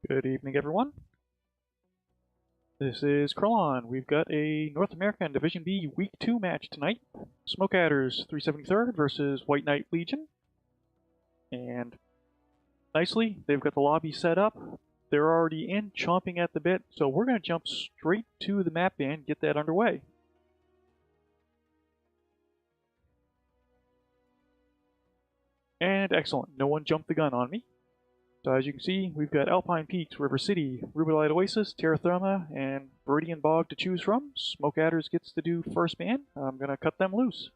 Good evening, everyone. This is Krillon. We've got a North American Division B Week 2 match tonight. Smoke Adders 373rd versus White Knight Legion. And nicely, they've got the lobby set up. They're already in, chomping at the bit, so we're going to jump straight to the map and get that underway. And excellent, no one jumped the gun on me. So as you can see, we've got Alpine Peaks, River City, Rubelite Oasis, Terra Therma, and Viridian Bog to choose from. Smoke Adders gets to do first man. I'm going to cut them loose.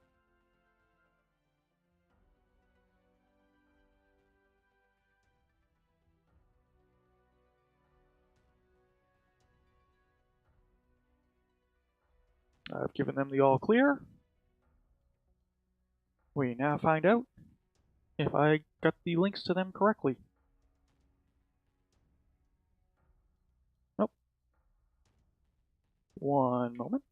I've given them the all clear. We now find out if I got the links to them correctly. Nope. One moment.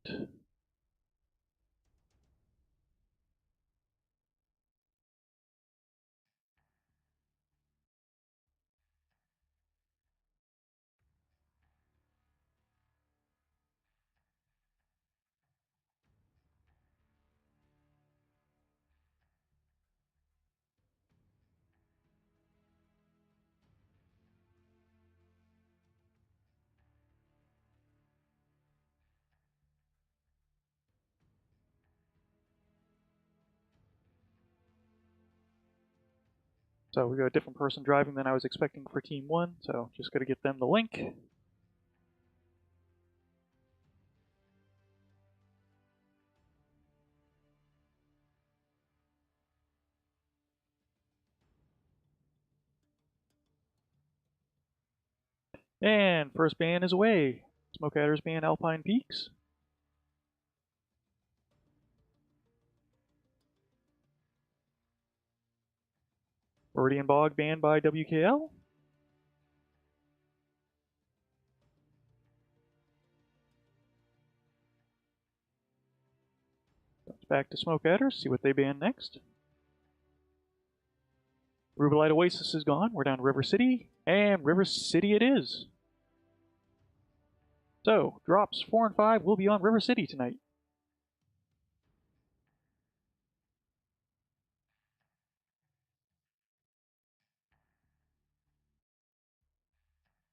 So we got a different person driving than I was expecting for Team 1, so just got to get them the link. And first ban is away. Smoke Adders ban Alpine Peaks. Viridian Bog banned by WKL. Back to Smoke Adders, see what they ban next. Rubelite Oasis is gone. We're down to River City, and River City it is. So, drops 4 and 5 will be on River City tonight.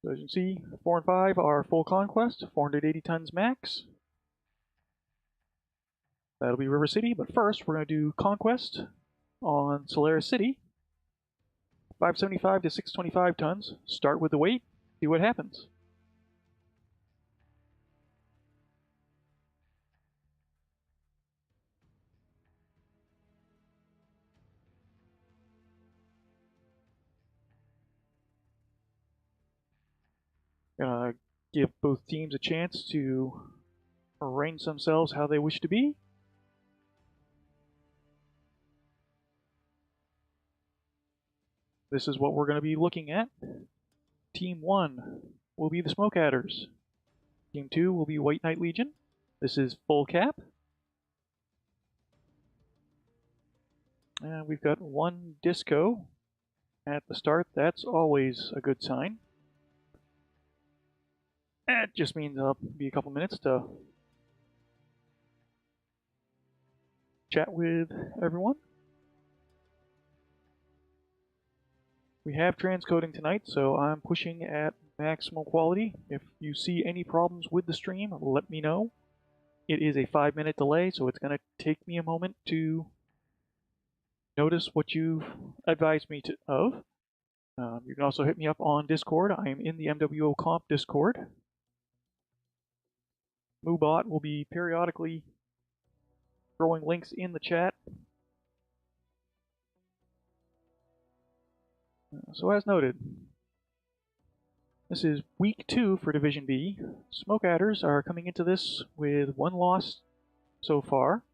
So as you can see, 4 and 5 are full conquest, 480 tons max. That'll be River City, but first we're going to do conquest on Solaris City. 575 to 625 tons. Start with the weight, see what happens. Gonna give both teams a chance to arrange themselves how they wish to be. This is what we're going to be looking at. Team 1 will be the Smoke Adders. Team 2 will be White Knight Legion. This is full cap. And we've got one disco at the start. That's always a good sign. That just means there'll be a couple minutes to chat with everyone. We have transcoding tonight, so I'm pushing at maximum quality. If you see any problems with the stream, let me know. It is a 5-minute delay, so it's going to take me a moment to notice what you've advised me of. You can also hit me up on Discord. I am in the MWO Comp Discord. Moobot will be periodically throwing links in the chat. So as noted, this is week 2 for Division B. Smoke Adders are coming into this with 1 loss so far.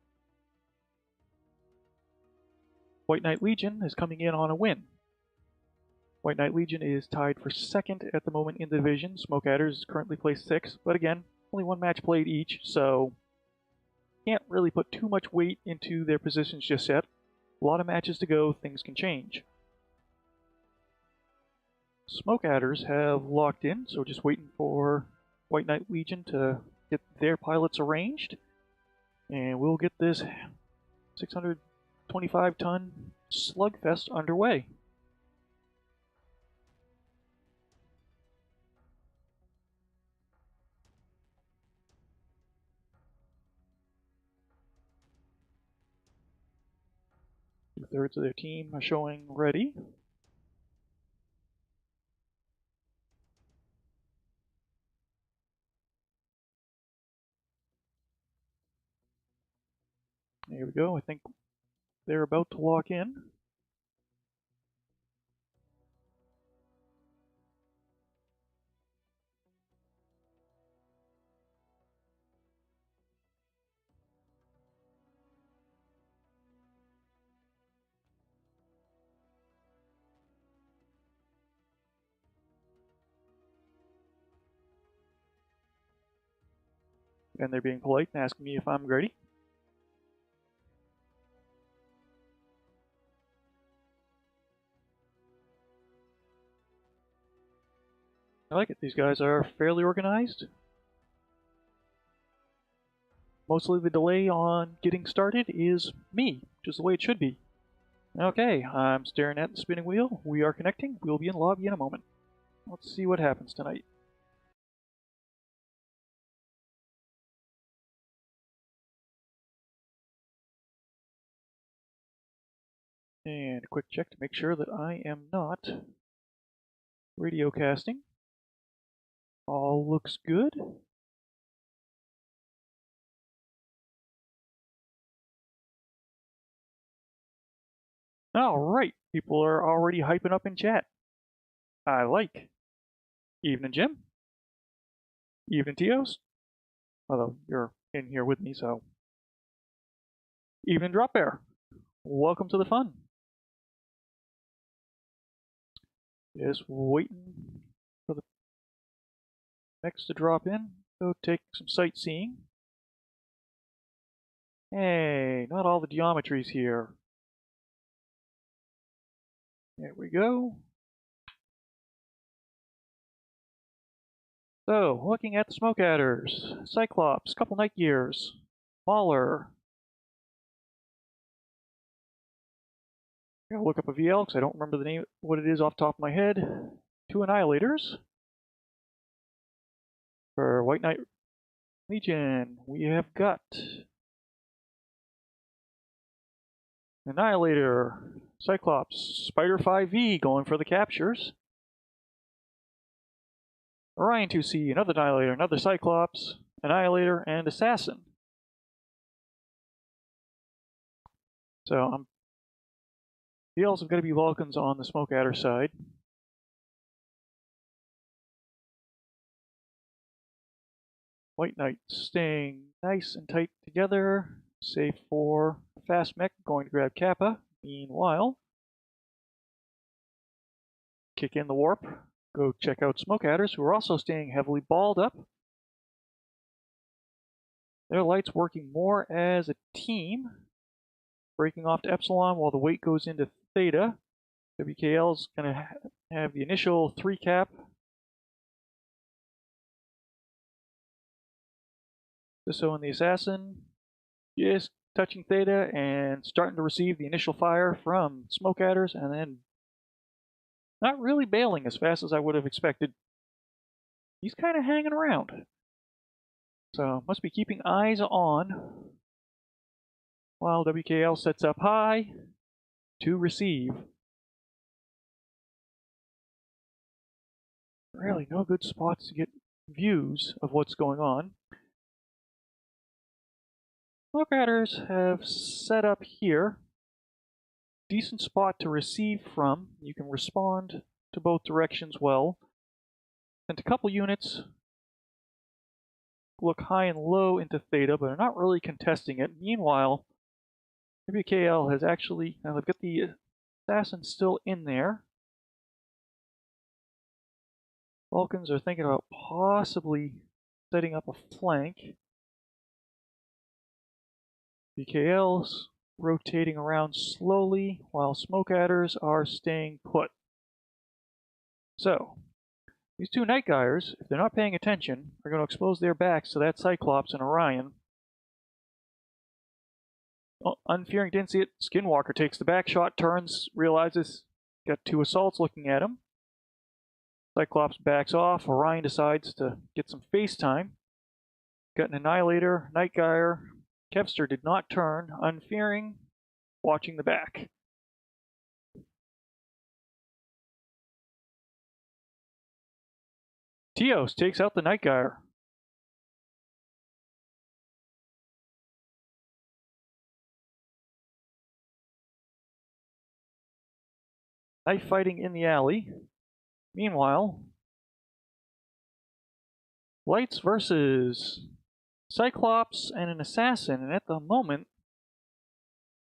White Knight Legion is coming in on a win. White Knight Legion is tied for 2nd at the moment in the division. Smoke Adders is currently placed 6th, but again, only 1 match played each, so can't really put too much weight into their positions just yet. A lot of matches to go, things can change. Smoke Adders have locked in, so just waiting for White Knight Legion to get their pilots arranged, and we'll get this 625-ton slugfest underway. Two-thirds of their team are showing ready. There we go. I think they're about to lock in. And they're being polite and asking me if I'm ready. I like it. These guys are fairly organized. Mostly the delay on getting started is me, which is the way it should be. Okay, I'm staring at the spinning wheel. We are connecting. We'll be in lobby in a moment. Let's see what happens tonight. And a quick check to make sure that I am not radio casting. All looks good. Alright, people are already hyping up in chat. I like. Evening, Jim. Evening, Tios. Although you're in here with me, so. Evening, Drop Bear. Welcome to the fun. Just waiting for the next to drop in. Go take some sightseeing. Hey, not all the geometries here. There we go. So, looking at the Smoke Adders, Cyclops, couple Night Gears, Mauler. I'm gonna look up a VL because I don't remember the name, what it is off the top of my head. 2 Annihilators. For White Knight Legion, we have got Annihilator, Cyclops, Spider 5V going for the captures. Orion 2C, another Annihilator, another Cyclops, Annihilator, and Assassin. So VLs have got to be Vulcans on the Smoke Adder side. White Knight staying nice and tight together, save for Fast Mech going to grab Kappa. Meanwhile, kick in the warp, go check out Smoke Adders, who are also staying heavily balled up. Their lights working more as a team, breaking off to Epsilon while the weight goes into Theta. WKL's going to have the initial 3 cap. So in the Assassin, just touching Theta and starting to receive the initial fire from Smoke Adders, and then not really bailing as fast as I would have expected. He's kind of hanging around. So must be keeping eyes on while WKL sets up high to receive. Really no good spots to get views of what's going on. Smoke Adders have set up here. Decent spot to receive from. You can respond to both directions well. And a couple units look high and low into Theta, but are not really contesting it. Meanwhile, WKL has actually, now they've got the Assassin still in there. Vulcans are thinking about possibly setting up a flank. BKL's rotating around slowly while Smoke Adders are staying put. So, these two night gyres, if they're not paying attention, are going to expose their backs to that Cyclops and Orion. Oh, Unfearing didn't see it. Skinwalker takes the back shot, turns, realizes got two assaults looking at him. Cyclops backs off. Orion decides to get some face time. Got an Annihilator, Night Gyre. Kevster did not turn. Unfearing, watching the back. Teos takes out the Night Gyre. Knife fighting in the alley. Meanwhile, Lights versus Cyclops and an Assassin, and at the moment,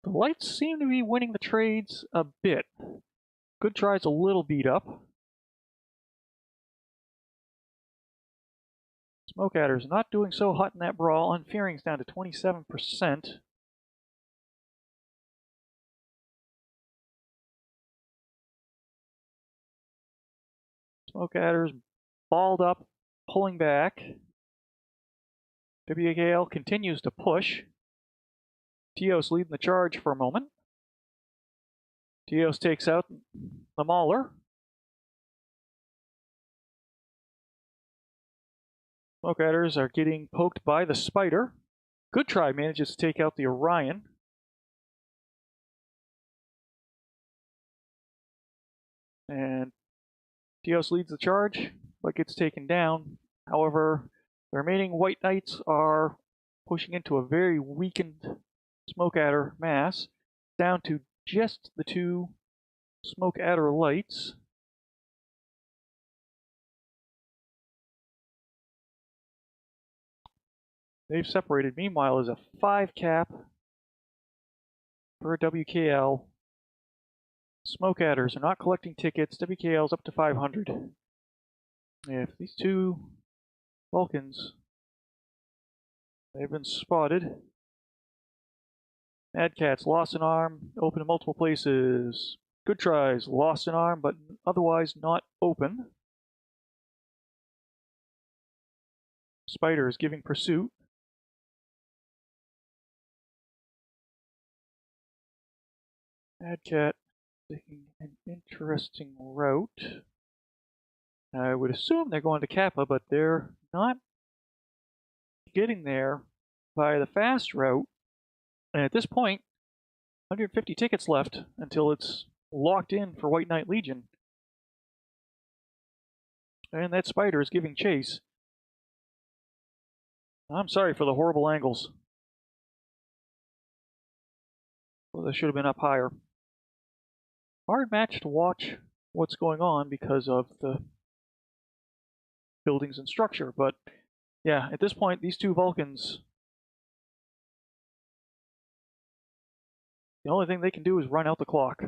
the Lights seem to be winning the trades a bit. Good Try's a little beat up. Smoke Adder's not doing so hot in that brawl. Unfearing's down to 27%. Smoke Adder's balled up, pulling back. WKL continues to push. Teos leading the charge for a moment. Teos takes out the Mauler. Smoke Adders are getting poked by the Spider. Good Try manages to take out the Orion. And Teos leads the charge, but gets taken down. However, the remaining White Knights are pushing into a very weakened Smoke Adder mass, down to just the two Smoke Adder Lights. They've separated. Meanwhile, is a 5 cap for WKL. Smoke Adders are not collecting tickets. WKL's up to 500. If these two Vulcans, they've been spotted. Mad Cat's lost an arm, open in multiple places. Good Tries, lost an arm, but otherwise not open. Spider is giving pursuit. Mad Cat taking an interesting route. I would assume they're going to Kappa, but they're not getting there by the fast route. And at this point, 150 tickets left until it's locked in for White Knight Legion. And that Spider is giving chase. I'm sorry for the horrible angles. Well, they should have been up higher. Hard match to watch what's going on because of the buildings and structure. But yeah, at this point, these two Vulcans, the only thing they can do is run out the clock.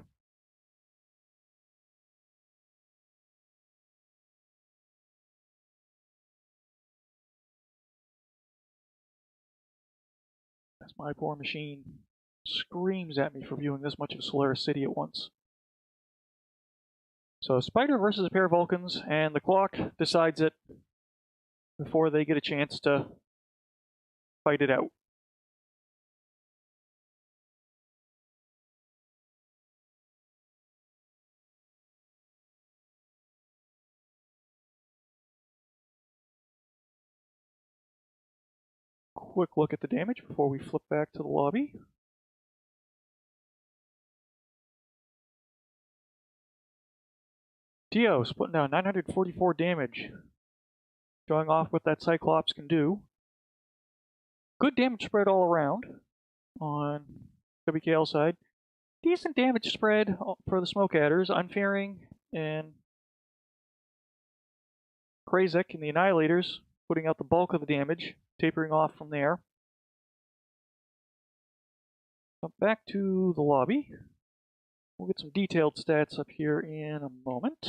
That's my poor machine. Screams at me for viewing this much of Solaris City at once. So Spider versus a pair of Vulcans, and the clock decides it before they get a chance to fight it out. Quick look at the damage before we flip back to the lobby. Teos putting down 944 damage. Showing off what that Cyclops can do. Good damage spread all around on WKL side. Decent damage spread for the Smoke Adders. Unfearing and Krazek and the Annihilators putting out the bulk of the damage, tapering off from there. Back to the lobby. We'll get some detailed stats up here in a moment.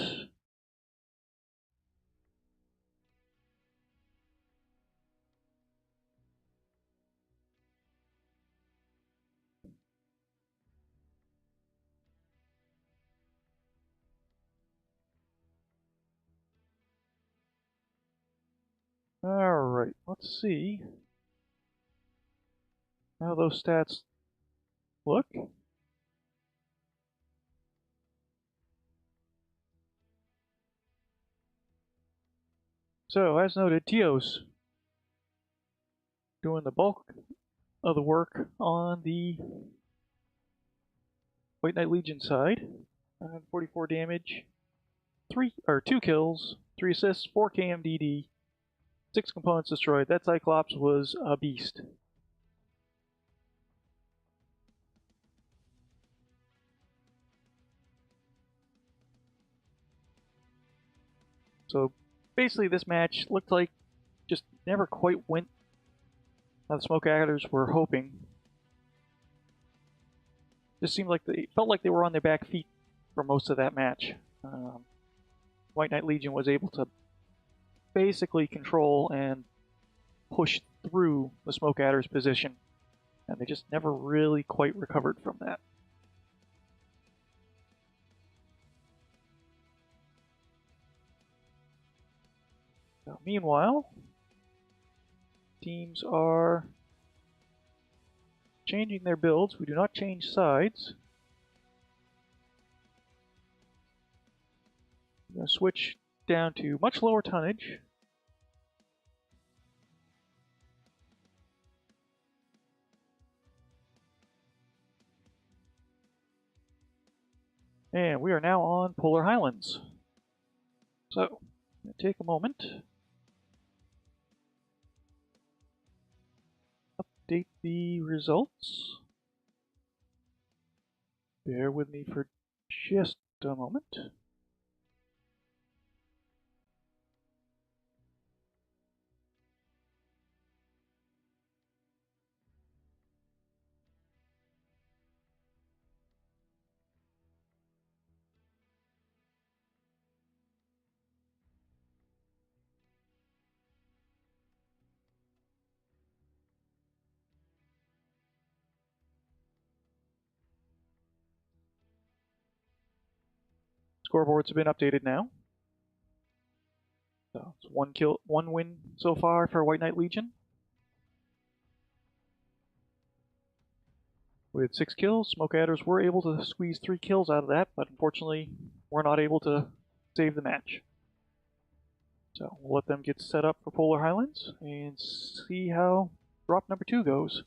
Alright, let's see how those stats look. So, as noted, Teos doing the bulk of the work on the White Knight Legion side. 44 damage, 2 kills, 3 assists, 4 KMDD, 6 components destroyed. That Cyclops was a beast. So basically this match looked like just never quite went how the Smoke Adders were hoping. Just seemed like they felt like they were on their back feet for most of that match. White Knight Legion was able to basically control and push through the Smoke Adder's position, and they just never really quite recovered from that. Now, meanwhile, teams are changing their builds. We do not change sides. I'm going to switch down to much lower tonnage. And we are now on Polar Highlands. So, I'm going to take a moment. Update the results. Bear with me for just a moment. Scoreboards have been updated now. So it's 1 win so far for White Knight Legion. With 6 kills, Smoke Adders were able to squeeze 3 kills out of that, but unfortunately were not able to save the match. So we'll let them get set up for Polar Highlands and see how drop number 2 goes.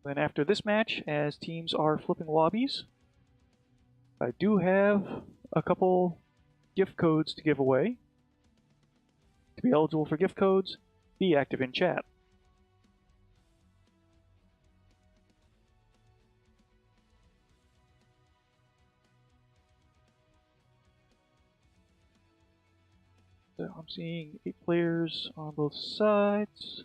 Then after this match, as teams are flipping lobbies, I do have a couple gift codes to give away. To be eligible for gift codes, be active in chat. So I'm seeing 8 players on both sides.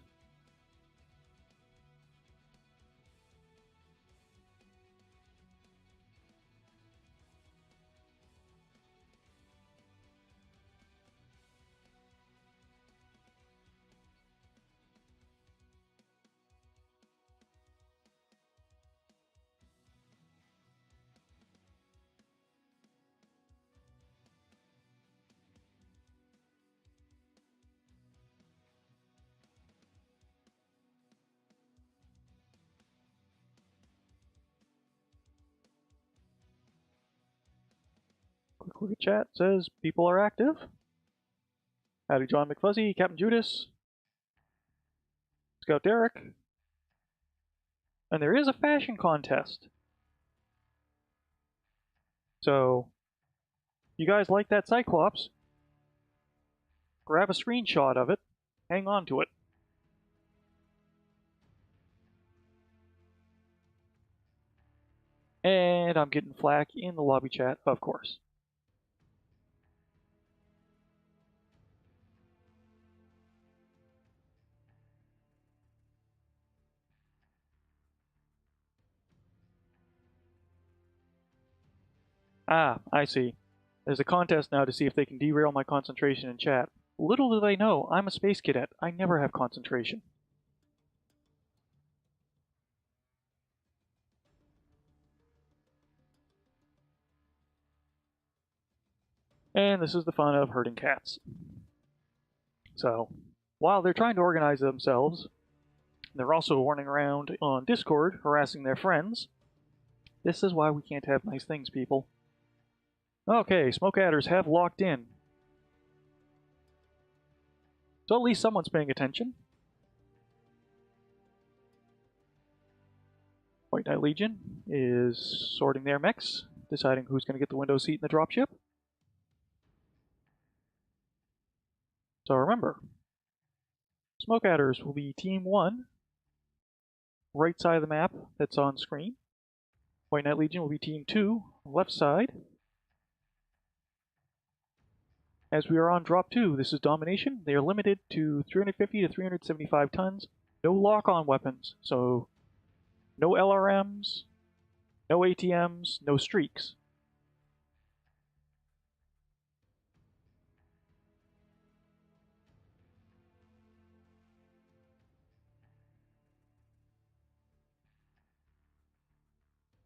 Quick look at chat. Says people are active. Howdy, John McFuzzy, Captain Judas, Scout Derek. And there is a fashion contest. So, you guys like that Cyclops? Grab a screenshot of it, hang on to it. And I'm getting flack in the lobby chat, of course. Ah, I see. There's a contest now to see if they can derail my concentration in chat. Little do they know, I'm a space cadet. I never have concentration. And this is the fun of herding cats. So, while they're trying to organize themselves, they're also running around on Discord harassing their friends. This is why we can't have nice things, people. Okay, smoke adders have locked in. So at least someone's paying attention. White Knight Legion is sorting their mechs, deciding who's going to get the window seat in the dropship. So remember, smoke adders will be Team 1, right side of the map that's on screen. White Knight Legion will be Team 2, left side. As we are on drop 2, this is Domination. They are limited to 350 to 375 tons. No lock-on weapons, so no LRMs, no ATMs, no streaks.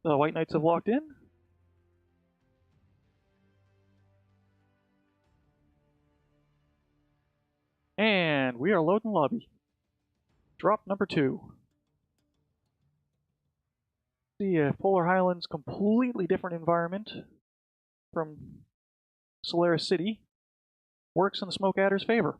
The White Knights have locked in. And we are loading lobby. Drop number 2. The Polar Highlands, completely different environment from Solaris City, works in the smoke adder's favor.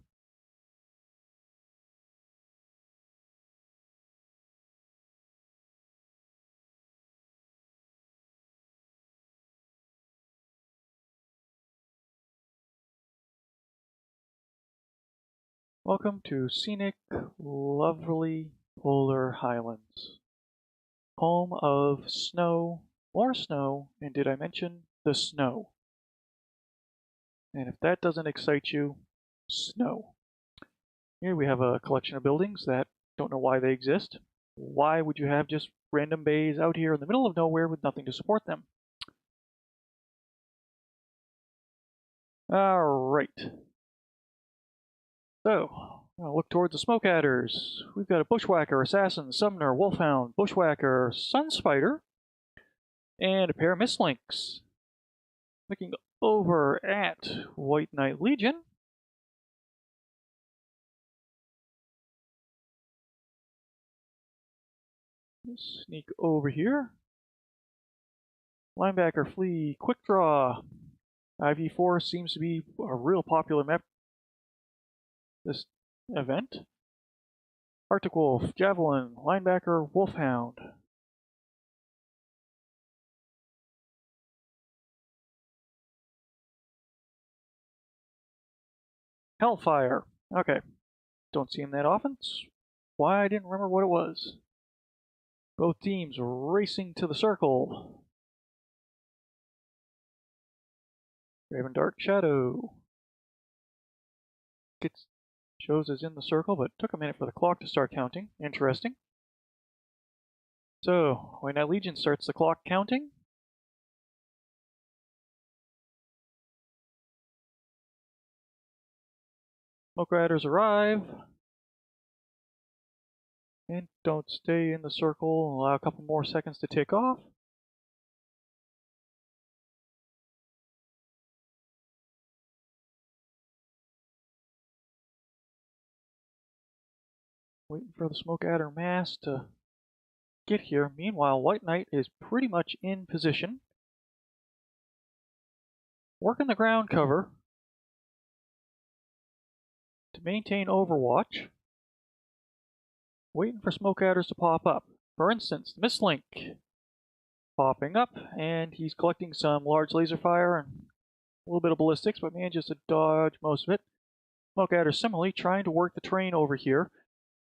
Welcome to scenic, lovely Polar Highlands, home of snow, more snow, and did I mention the snow? And if that doesn't excite you, snow. Here we have a collection of buildings that don't know why they exist. Why would you have just random bays out here in the middle of nowhere with nothing to support them? Alright. So, I'll look towards the smoke adders. We've got a bushwhacker, assassin, summoner, wolfhound, bushwhacker, sunspider, and a pair of mistlinks. Looking over at White Knight Legion. Sneak over here. Linebacker, flea, quick draw. IV4 seems to be a real popular map this event. Arctic Wolf, Javelin, Linebacker, Wolfhound. Hellfire. Okay. Don't see him that often. That's why I didn't remember what it was. Both teams racing to the circle. Raven Dark Shadow. Shows us in the circle, but took a minute for the clock to start counting. Interesting. So, White Knight Legion starts the clock counting. Smoke Riders arrive. And don't stay in the circle. Allow a couple more seconds to tick off. Waiting for the smoke adder mass to get here. Meanwhile, White Knight is pretty much in position. Working the ground cover to maintain overwatch. Waiting for smoke adders to pop up. For instance, the Mistlink popping up, and he's collecting some large laser fire and a little bit of ballistics, but manages to dodge most of it. Smoke adder similarly trying to work the terrain over here.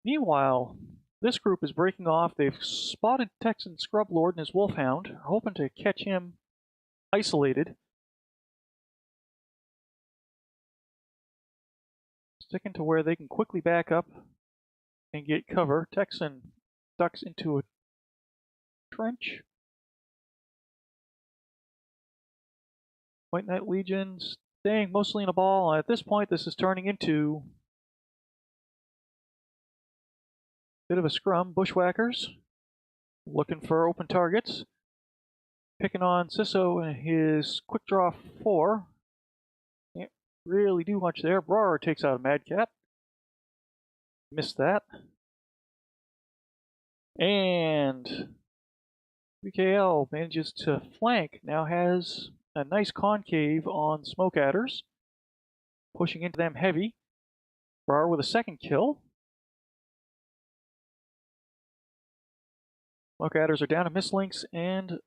Meanwhile, this group is breaking off. They've spotted Texan Scrublord and his Wolfhound, hoping to catch him isolated. Sticking to where they can quickly back up and get cover. Texan ducks into a trench. White Knight Legion staying mostly in a ball. At this point, this is turning into bit of a scrum. Bushwhackers looking for open targets. Picking on Sisso and his quick draw 4. really do much there. Brar takes out a Madcat. Missed that. And BKL manages to flank. Now has a nice concave on Smoke Adders. Pushing into them heavy. Brar with a second kill. Smoke Adders are down to Mistlinks and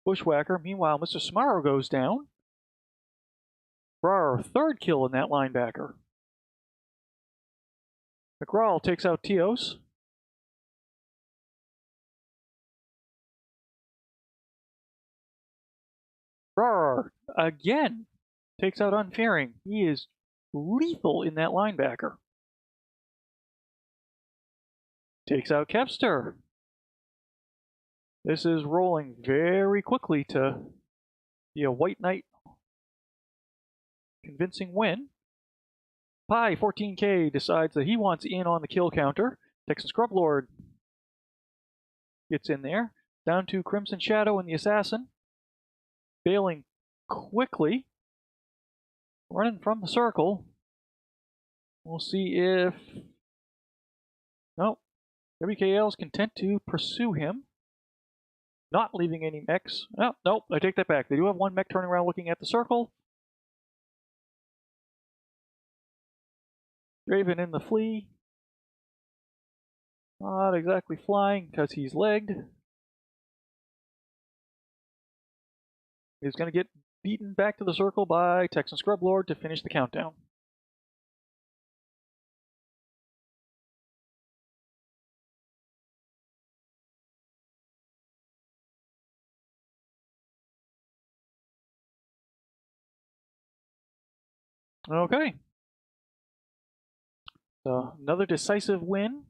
Bushwhacker. Meanwhile, Mr. Smaro goes down. Brar, third kill in that linebacker. McGraw takes out Teos. Brar, again, takes out Unfearing. He is lethal in that linebacker. Takes out Kepster. This is rolling very quickly to be a White Knight convincing win. Pi 14K decides that he wants in on the kill counter. Texan Scrublord gets in there. Down to Crimson Shadow and the Assassin. Bailing quickly. Running from the circle. We'll see if... Nope. WKL is content to pursue him. Not leaving any mechs. Oh, nope, I take that back. They do have one mech turning around looking at the circle. Draven in the flea. Not exactly flying because he's legged. He's going to get beaten back to the circle by Texan Scrublord to finish the countdown. Okay. So another decisive win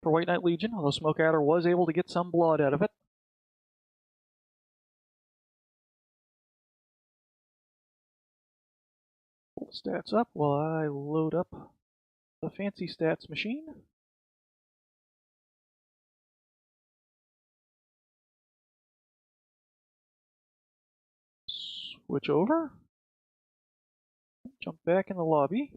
for White Knight Legion, although Smoke Adder was able to get some blood out of it. Pull the stats up while I load up the fancy stats machine. Switch over. Jump back in the lobby.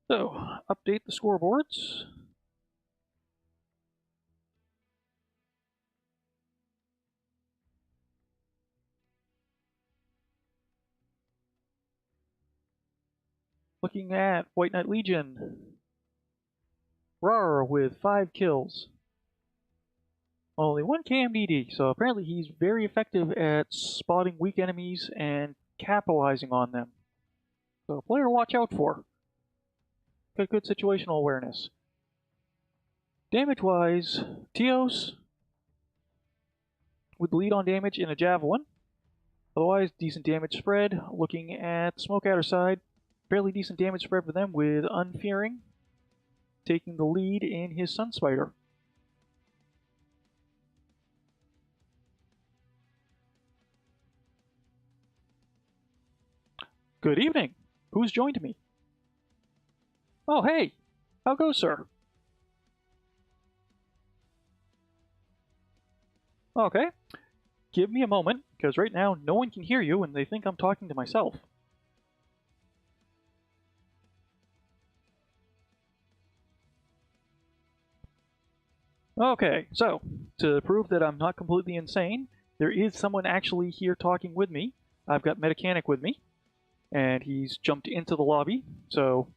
So, update the scoreboards. Looking at White Knight Legion. Rar with 5 kills. Only 1 KMDD, so apparently he's very effective at spotting weak enemies and capitalizing on them. So a player to watch out for. Got good situational awareness. Damage-wise, Teos with the lead on damage in a Javelin. Otherwise, decent damage spread. Looking at Smoke Adder side, fairly decent damage spread for them with Unfearing taking the lead in his Sunspider. Good evening. Who's joined me? Oh, hey. How goes, sir? Okay. Give me a moment, because right now no one can hear you and they think I'm talking to myself. Okay, so, to prove that I'm not completely insane, there is someone actually here talking with me. I've got Metacanic with me, and he's jumped into the lobby, so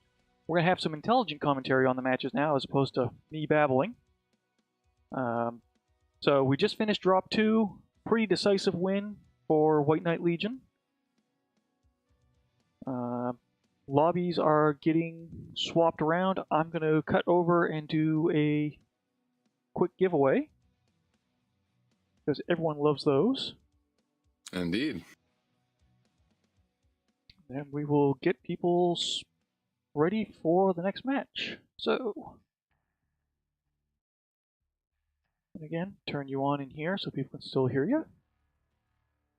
we're going to have some intelligent commentary on the matches now as opposed to me babbling. So we just finished Drop 2, pretty decisive win for White Knight Legion. Lobbies are getting swapped around. I'm going to cut over and do a quick giveaway, because everyone loves those. Indeed. And we will get people ready for the next match. So, and again, turn you on in here so people can still hear you.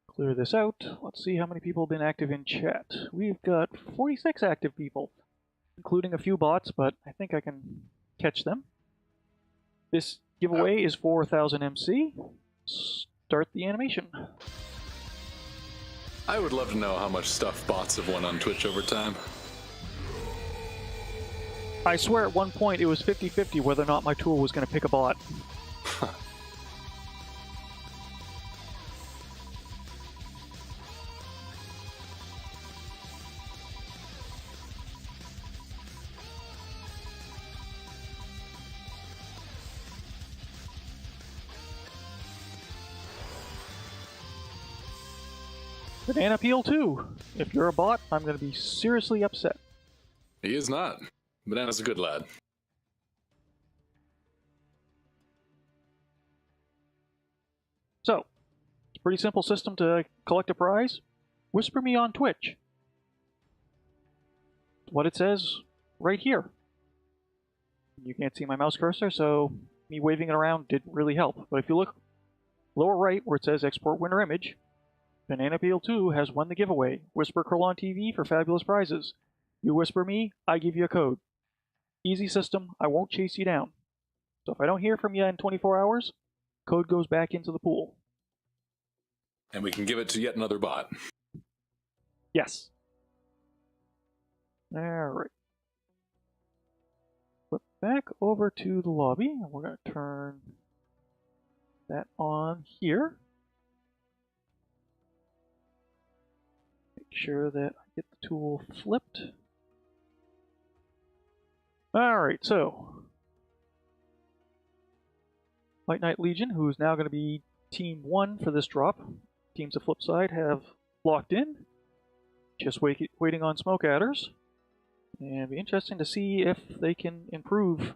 Clear this out. Let's see how many people have been active in chat. We've got 46 active people. including a few bots, but I think I can catch them. This giveaway is 4,000 MC. Start the animation. I would love to know how much stuff bots have won on Twitch over time. I swear at one point it was 50-50 whether or not my tool was going to pick a bot. Banana peel too. If you're a bot, I'm going to be seriously upset. He is not. Banana's a good lad. So, it's a pretty simple system to collect a prize. Whisper me on Twitch. What it says right here. You can't see my mouse cursor, so me waving it around didn't really help. But if you look lower right where it says export winner image, Banana Peel 2 has won the giveaway. Whisper Curl on TV for fabulous prizes. You whisper me, I give you a code. Easy system, I won't chase you down. So if I don't hear from you in 24 hours, code goes back into the pool. And we can give it to yet another bot. Yes. Alright. Flip back over to the lobby, and we're going to turn that on here. Make sure that I get the tool flipped. Alright, so White Knight Legion, who's now going to be Team 1 for this drop. Teams of flip side have locked in. Just waiting on smoke adders. And it'll be interesting to see if they can improve.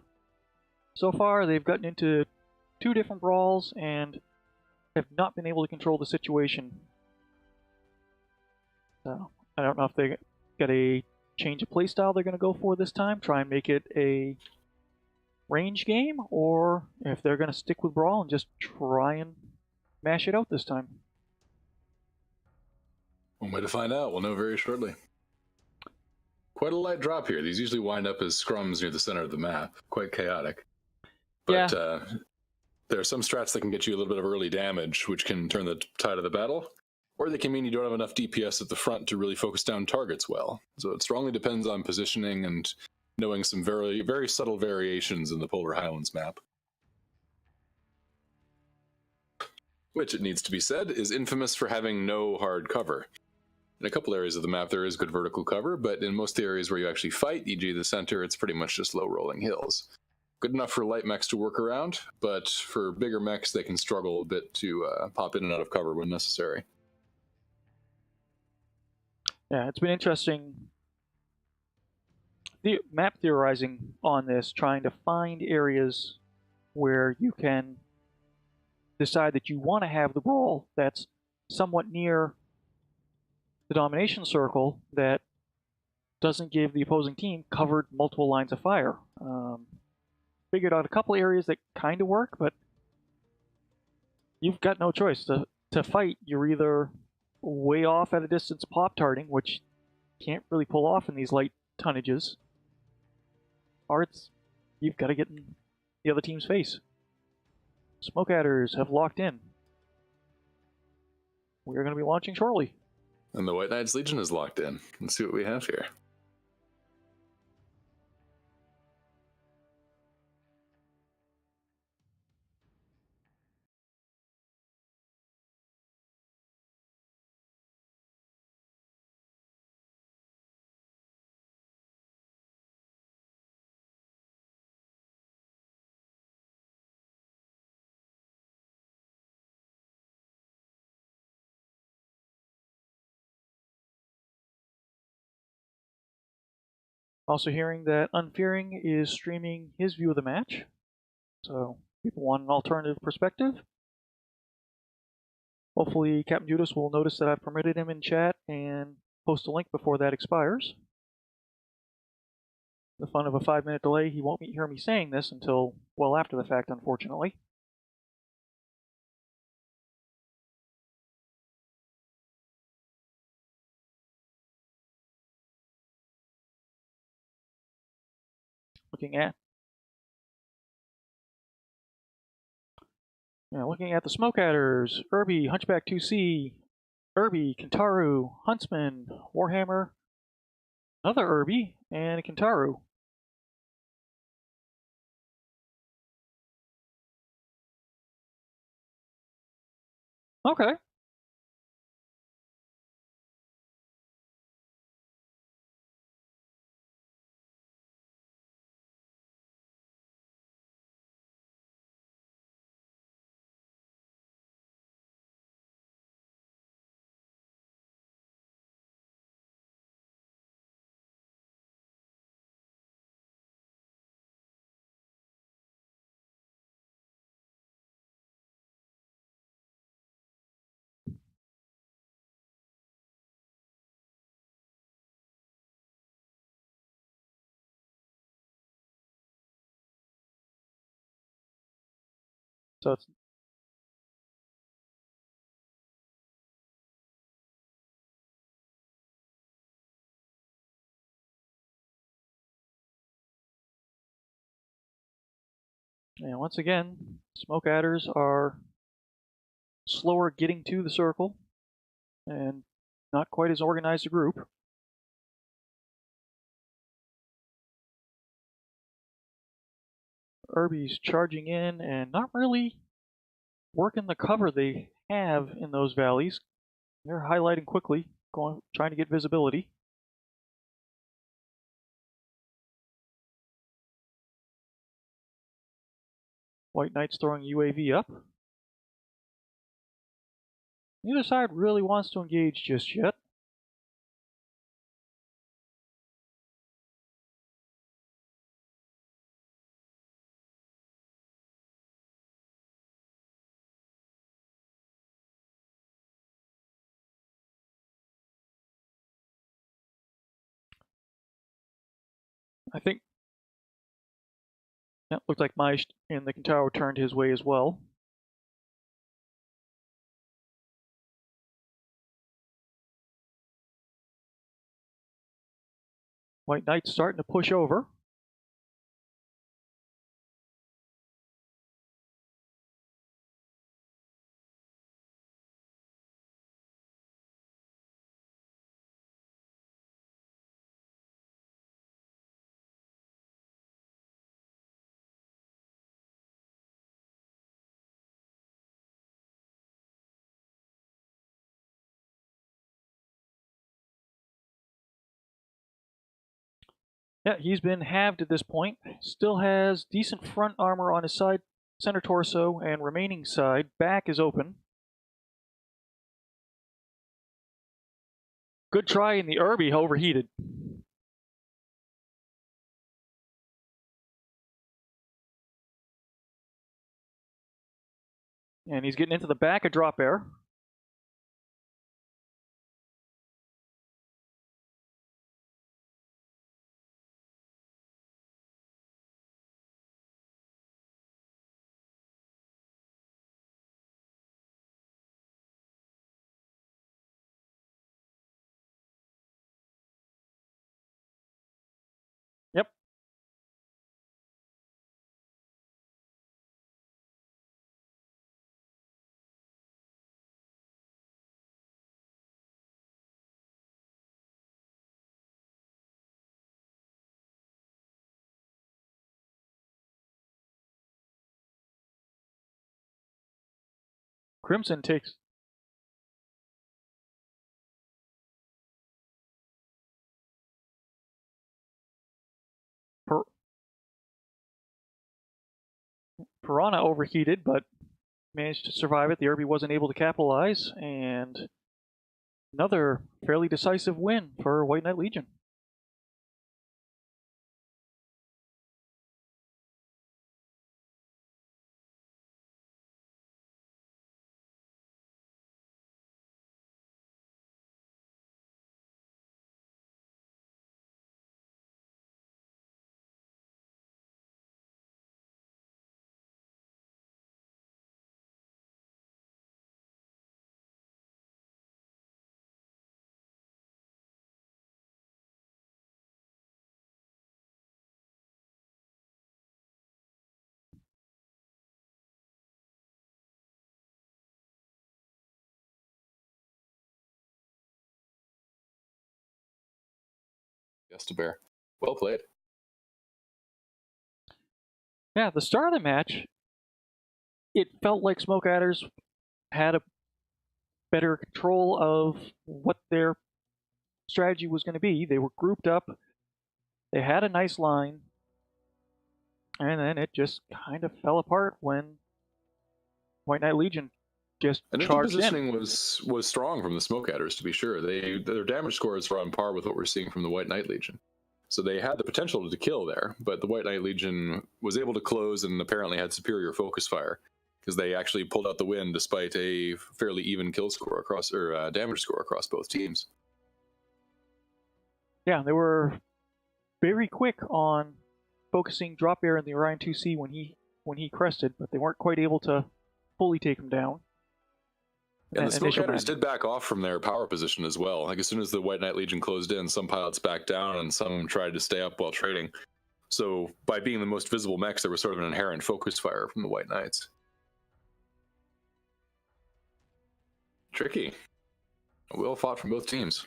So far, they've gotten into 2 different brawls and have not been able to control the situation. So, I don't know if they got a change of playstyle they're going to go for this time, try and make it a range game, or if they're going to stick with brawl and just try and mash it out this time. One way to find out. We'll know very shortly. Quite a light drop here. These usually wind up as scrums near the center of the map. Quite chaotic. But Yeah. There are some strats that can get you a little bit of early damage, which can turn the tide of the battle. Or they can mean you don't have enough DPS at the front to really focus down targets well. So it strongly depends on positioning and knowing some very, very subtle variations in the Polar Highlands map. Which, it needs to be said, is infamous for having no hard cover. In a couple areas of the map, there is good vertical cover, but in most areas where you actually fight, e.g. the center, it's pretty much just low rolling hills. Good enough for light mechs to work around, but for bigger mechs, they can struggle a bit to pop in and out of cover when necessary. Yeah, it's been interesting. The map theorizing on this, trying to find areas where you can decide that you want to have the brawl that's somewhat near the domination circle that doesn't give the opposing team covered multiple lines of fire. Figured out a couple areas that kind of work, but you've got no choice. To fight, you're either way off at a distance pop-tarting, which can't really pull off in these light tonnages, or you've got to get in the other team's face. Smoke adders have locked in. We're going to be launching shortly. And the White Knights Legion is locked in. Let's see what we have here. Also hearing that Unfearing is streaming his view of the match, so people want an alternative perspective. Hopefully Captain Judas will notice that I've permitted him in chat and post a link before that expires. The fun of a 5-minute delay, he won't hear me saying this until well after the fact, unfortunately. Looking at looking at the smoke adders, Irby, Hunchback 2C, Irby, Kentaru, Huntsman, Warhammer, another Irby, and a Kentaru. Okay. So it's and once again, smoke adders are slower getting to the circle and not quite as organized a group. Irby's charging in and not really working the cover they have in those valleys. They're highlighting quickly, trying to get visibility. White Knight's throwing UAV up. Neither side really wants to engage just yet. I think that looked like Maish and the Kentaro turned his way as well. White Knight's starting to push over. Yeah, he's been halved at this point. Still has decent front armor on his side, center torso, and remaining side. Back is open. Good try in the Irby, overheated. And he's getting into the back of drop air. Yep. Crimson takes. Piranha overheated, but managed to survive it. The Irby wasn't able to capitalize, and another fairly decisive win for White Knight Legion. Yes, to bear. Well played. Yeah, the start of the match, it felt like Smoke Adders had a better control of what their strategy was going to be. They were grouped up, they had a nice line, and then it just kind of fell apart when White Knight Legion just Initial charged positioning in. was strong from the Smoke Adders, to be sure. Their damage scores were on par with what we're seeing from the White Knight Legion. So they had the potential to kill there, but the White Knight Legion was able to close and apparently had superior focus fire because they actually pulled out the win despite a fairly even kill score across, or damage score across both teams. Yeah, they were very quick on focusing Drop Bear in the Orion 2C when he crested, but they weren't quite able to fully take him down. And the Smoke Adders did back off from their power position as well. Like as soon as the White Knight Legion closed in, some pilots backed down and some tried to stay up while trading. So by being the most visible mechs, there was sort of an inherent focus fire from the White Knights. Tricky. Well fought from both teams.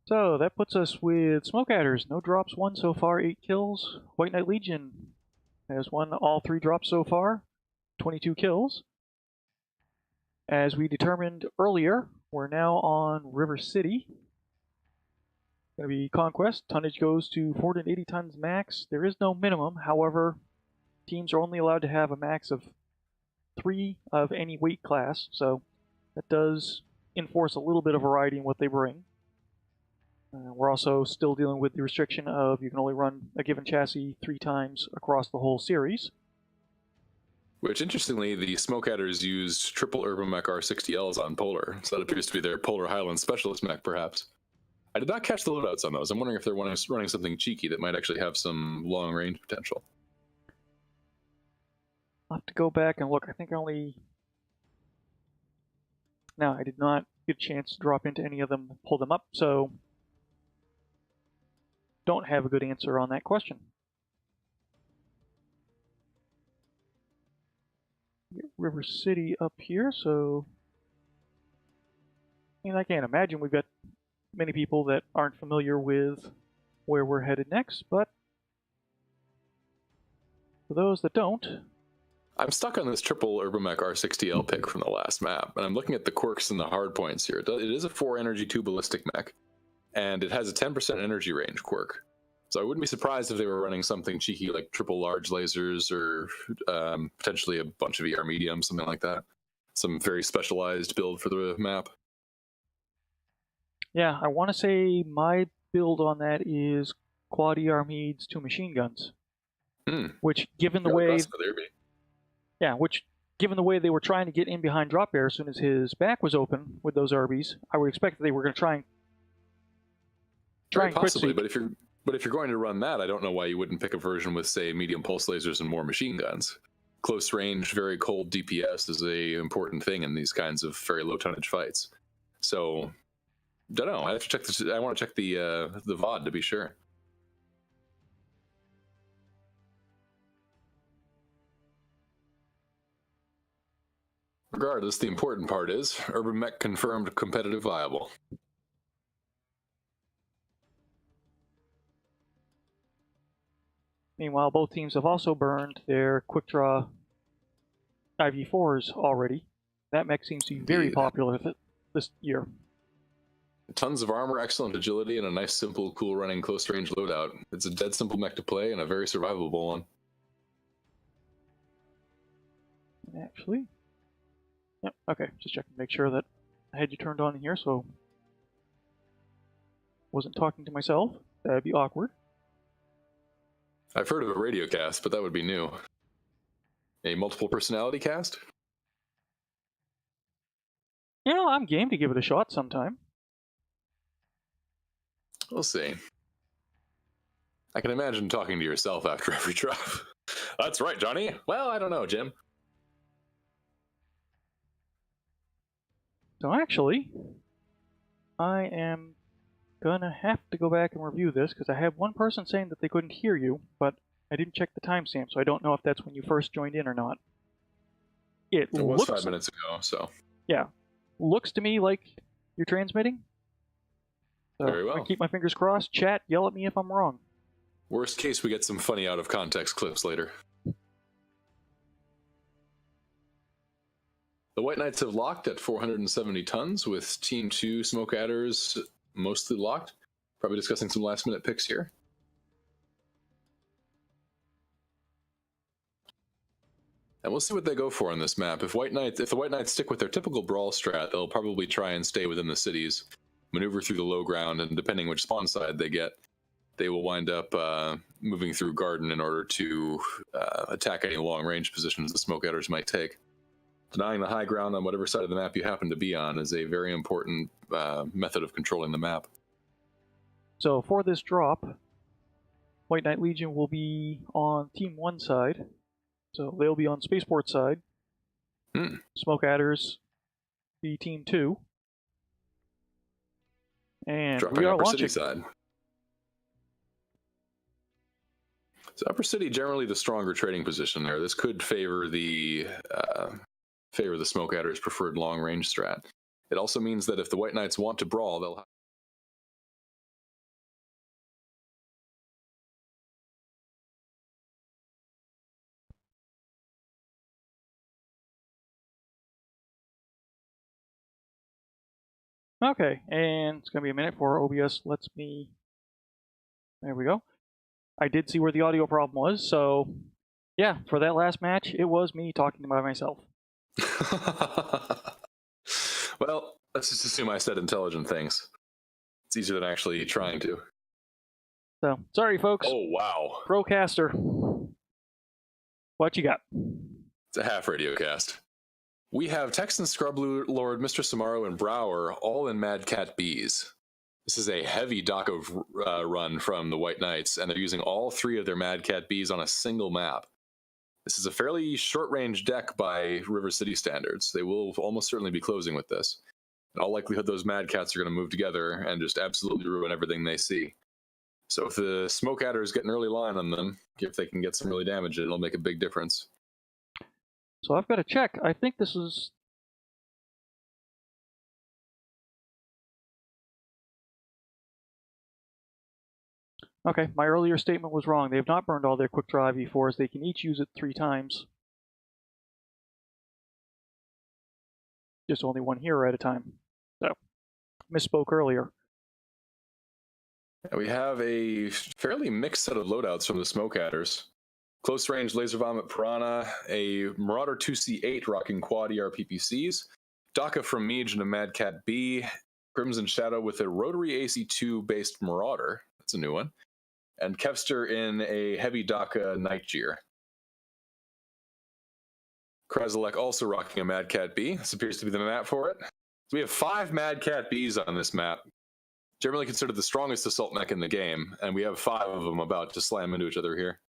So that puts us with Smoke Adders. No drops won so far, 8 kills. White Knight Legion has won all 3 drops so far, 22 kills. As we determined earlier, we're now on River City. Going to be Conquest. Tonnage goes to 480 tons max. There is no minimum. However, teams are only allowed to have a max of 3 of any weight class. So that does enforce a little bit of variety in what they bring. We're also still dealing with the restriction of you can only run a given chassis 3 times across the whole series. Which, interestingly, the Smoke Adders used triple Urbamech R60Ls on Polar, so that appears to be their Polar Highland Specialist mech, perhaps. I did not catch the loadouts on those. I'm wondering if they're running something cheeky that might actually have some long-range potential. I'll have to go back and look. I think I only... No, I did not get a chance to drop into any of them and pull them up, so... don't have a good answer on that question. Get River City up here, so... I mean, I can't imagine we've got many people that aren't familiar with where we're headed next, but for those that don't... I'm stuck on this triple Urbamech R60L pick from the last map, and I'm looking at the quirks and the hard points here. It is a 4 energy 2 ballistic mech, and it has a 10% energy range quirk. So I wouldn't be surprised if they were running something cheeky like triple large lasers or potentially a bunch of ER mediums, something like that. Some very specialized build for the map. Yeah, I want to say my build on that is quad ER Meads, 2 machine guns. Which, given the way... Yeah, which, given the way they were trying to get in behind Drop Bear as soon as his back was open with those Arby's, I would expect that they were going to try and possibly, but if you're going to run that, I don't know why you wouldn't pick a version with, say, medium pulse lasers and more machine guns. Close range, very cold DPS is a important thing in these kinds of very low tonnage fights. So, don't know. I have to check this. I want to check the VOD to be sure. Regardless, the important part is Urban Mech confirmed competitive viable. Meanwhile, both teams have also burned their quick draw IV4s already. That mech seems to be very popular this year. Tons of armor, excellent agility, and a nice, simple, cool running close range loadout. It's a dead simple mech to play and a very survivable one. Actually, yep, okay, just checking to make sure that I had you turned on here, so wasn't talking to myself. That'd be awkward. I've heard of a radio cast, but that would be new. A multiple personality cast? You know, I'm game to give it a shot sometime. We'll see. I can imagine talking to yourself after every drop. That's right, Johnny. Well, I don't know, Jim. So actually, I am gonna have to go back and review this because I have one person saying that they couldn't hear you, but I didn't check the timestamp, so I don't know if that's when you first joined in or not. It was looks 5 minutes ago, so. Yeah, looks to me like you're transmitting. So Very well. I'm gonna keep my fingers crossed. Chat, yell at me if I'm wrong. Worst case, we get some funny out of context clips later. The White Knights have locked at 470 tons, with Team 2 Smoke Adders mostly locked. Probably discussing some last minute picks here. And we'll see what they go for on this map. If the White Knights stick with their typical brawl strat, they'll probably try and stay within the cities, maneuver through the low ground, and depending which spawn side they get, they will wind up moving through Garden in order to attack any long-range positions the Smoke Adders might take. Denying the high ground on whatever side of the map you happen to be on is a very important method of controlling the map. So for this drop, White Knight Legion will be on Team 1 side. So they'll be on Spaceport side. Smoke Adders be Team 2. And dropping we are Upper launching. City side. So Upper City, generally the stronger trading position there. This could favor the Smoke Adders' preferred long-range strat. It also means that if the White Knights want to brawl, they'll have Okay, and it's going to be a minute before OBS lets me... There we go. I did see where the audio problem was, so yeah, for that last match, it was me talking by myself. Well, let's just assume I said intelligent things. It's easier than actually trying to. So, sorry folks. Oh, wow. Procaster. What you got? It's a half radio cast. We have Texan Scrub Lord, Mr. Samaro, and Brower all in Mad Cat Bees. This is a heavy DACA run from the White Knights, and they're using all 3 of their Mad Cat Bees on a single map. This is a fairly short-range deck by River City standards. They will almost certainly be closing with this. In all likelihood, those Mad Cats are going to move together and just absolutely ruin everything they see. So if the Smoke Adders get an early line on them, if they can get some early damage, it'll make a big difference. So I've got to check. I think this is... Okay, my earlier statement was wrong. They have not burned all their quick draw V4s. They can each use it 3 times. Just only one hero at a time. So, misspoke earlier. We have a fairly mixed set of loadouts from the Smoke Adders. Close range Laser Vomit Piranha, a Marauder 2C8 rocking quad ER PPCs, DACA from Miege and a Mad Cat B, Crimson Shadow with a rotary AC2 based Marauder, that's a new one, and Kevster in a heavy DACA Nightgear. Krasilek also rocking a Mad Cat B. This appears to be the map for it. So we have 5 Mad Cat Bs on this map. Generally considered the strongest assault mech in the game, and we have 5 of them about to slam into each other here.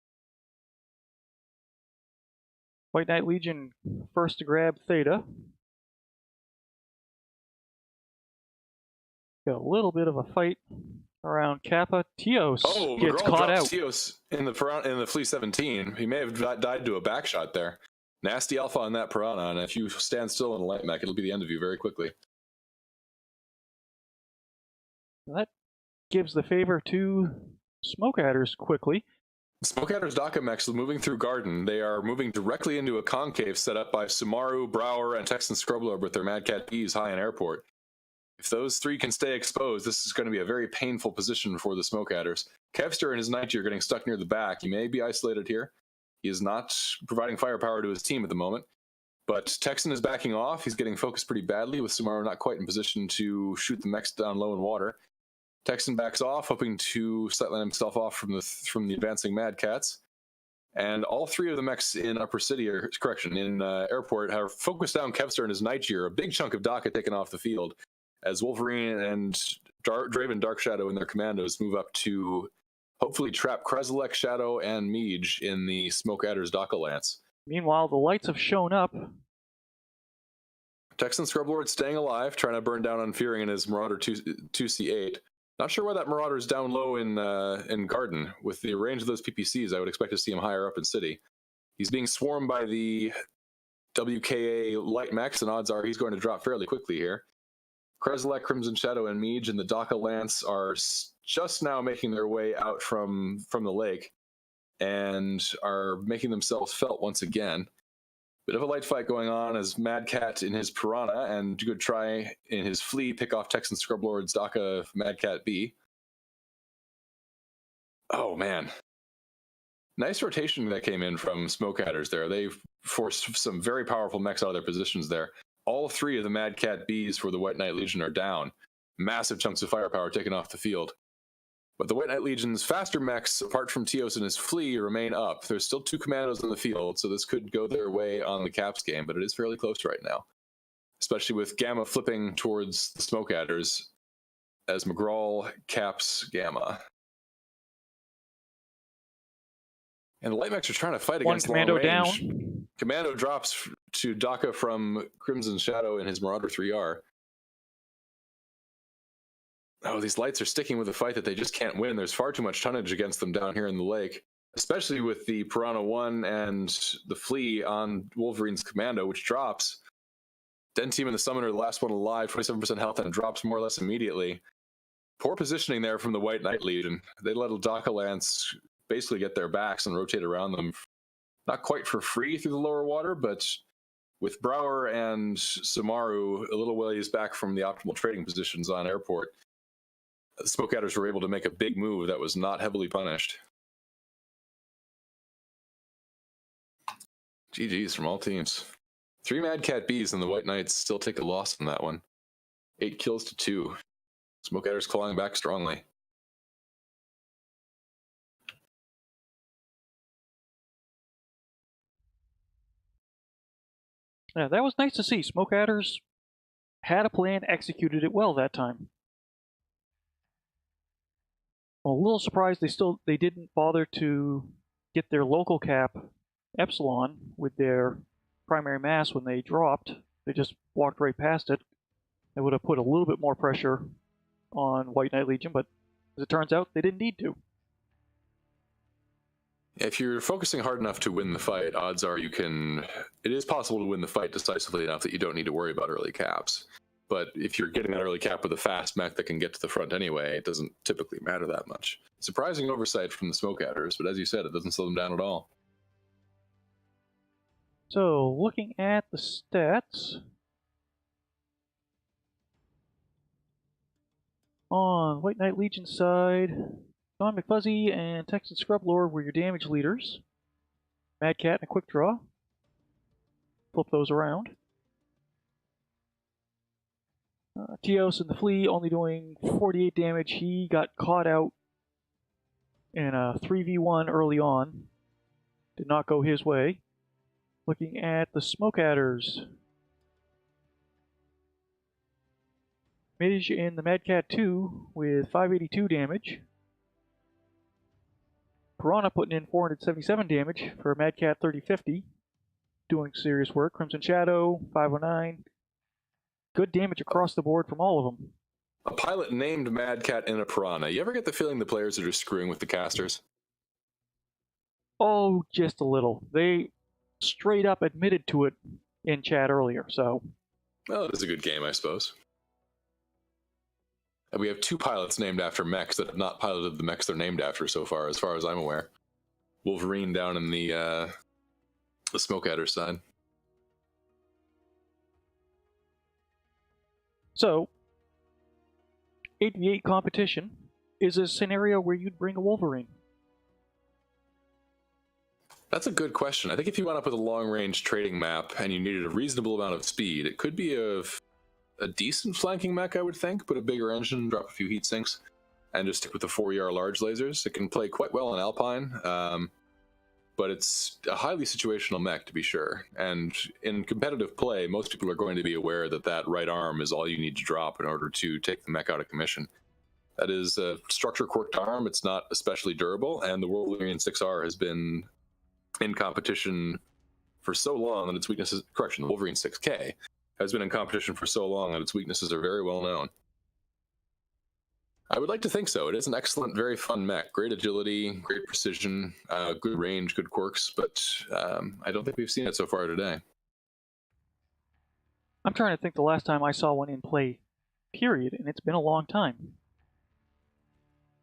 White Knight Legion first to grab Theta. Got a little bit of a fight around Kappa. Teos gets caught out. Teos in the Flea 17. He may have died to a backshot there. Nasty alpha on that Piranha, and if you stand still in a light mech, it'll be the end of you very quickly. That gives the favor to Smoke Adders quickly. Smoke Adders DACA mechs moving through Garden. They are moving directly into a concave set up by Sumaru, Brower, and Texan Scrubler with their Mad Cat Bees high in airport. If those 3 can stay exposed, this is going to be a very painful position for the Smoke Adders. Kevster and his Nightgear getting stuck near the back. He may be isolated here. He is not providing firepower to his team at the moment. But Texan is backing off. He's getting focused pretty badly, with Sumaru not quite in position to shoot the mechs down low in water. Texan backs off, hoping to sightline himself off from the advancing Mad Cats. And all 3 of the mechs in Upper City, in Airport, are focused down Kevster and his Nightgear. A big chunk of DACA taken off the field, as Wolverine and Draven Dark Shadow and their commandos move up to hopefully trap Krasilek, Shadow, and Miege in the Smoke Adders DACA Lance. Meanwhile, the lights have shown up. Texan Scrublord staying alive, trying to burn down on Fearing in his Marauder 2C8. Not sure why that Marauder is down low in Garden. With the range of those PPCs, I would expect to see him higher up in City. He's being swarmed by the WKA light mechs, and odds are he's going to drop fairly quickly here. Kreslek, Crimson Shadow, and Miege and the Daka Lance are just now making their way out from the lake and are making themselves felt once again. Bit of a light fight going on as Mad Cat in his Piranha and Good Try in his Flea pick off Texan Scrublord's Daka Mad Cat B. Oh, man. Nice rotation that came in from Smoke Adders there. They forced some very powerful mechs out of their positions there. All three of the Mad Cat Bs for the White Knight Legion are down. Massive chunks of firepower taken off the field. But the White Knight Legion's faster mechs, apart from Teos and his Flea, remain up. There's still 2 commandos in the field, so this could go their way on the Caps game, but it is fairly close right now. Especially with Gamma flipping towards the Smoke Adders as McGraw caps Gamma. And the light mechs are trying to fight against long range. One commando down. Commando drops to Daka from Crimson Shadow in his Marauder 3R. Oh, these lights are sticking with a fight that they just can't win. There's far too much tonnage against them down here in the lake, especially with the Piranha 1 and the Flea on Wolverine's Commando, which drops. Den Team and the Summoner, the last one alive, 27% health, and drops more or less immediately. Poor positioning there from the White Knight Legion. They let Daka Lance basically get their backs and rotate around them. Not quite for free through the lower water, but with Brower and Samaru a little ways back from the optimal trading positions on airport, the Smoke Adders were able to make a big move that was not heavily punished. GG's from all teams. 3 Mad Cat Bs and the White Knights still take a loss in that one. 8 kills to 2. Smoke Adders clawing back strongly. Yeah, that was nice to see. Smoke Adders had a plan, executed it well that time. Well, a little surprised they didn't bother to get their local cap Epsilon with their primary mass when they dropped. They just walked right past it. They would have put a little bit more pressure on White Knight Legion, but as it turns out, they didn't need to. If you're focusing hard enough to win the fight, odds are it is possible to win the fight decisively enough that you don't need to worry about early caps. But if you're getting an early cap with a fast mech that can get to the front anyway, it doesn't typically matter that much. Surprising oversight from the Smoke Adders, but as you said, it doesn't slow them down at all. So, looking at the stats, on White Knight Legion side, Don McFuzzy and Texan Scrublord were your damage leaders. Mad Cat and a Quick Draw. Flip those around. Teos and the Flea only doing 48 damage. He got caught out in a 3v1 early on. Did not go his way. Looking at the Smoke Adders. Midge in the Mad Cat 2 with 582 damage. Piranha putting in 477 damage for Mad Cat 3050. Doing serious work. Crimson Shadow, 509. Good damage across the board from all of them. A pilot named Mad Cat and a Piranha. You ever get the feeling the players are just screwing with the casters? Oh, just a little. They straight up admitted to it in chat earlier, so... Well, it is a good game, I suppose. And we have 2 pilots named after mechs that have not piloted the mechs they're named after so far as I'm aware. Wolverine down in the Smoke Adder side. So, 8v8 competition is a scenario where you'd bring a Wolverine. That's a good question. I think if you went up with a long-range trading map and you needed a reasonable amount of speed, it could be a decent flanking mech, I would think. Put a bigger engine, drop a few heat sinks, and just stick with the 4ER large lasers. It can play quite well in Alpine, but it's a highly situational mech, to be sure. And in competitive play, most people are going to be aware that that right arm is all you need to drop in order to take the mech out of commission. That is a structure-quirked arm. It's not especially durable, and the Wolverine 6R has been in competition for so long that its weaknesses... Correction, the Wolverine 6K has been in competition for so long that its weaknesses are very well known. I would like to think so. It is an excellent, very fun mech. Great agility, great precision, good range, good quirks, but I don't think we've seen it so far today. I'm trying to think the last time I saw one in play, period, and it's been a long time.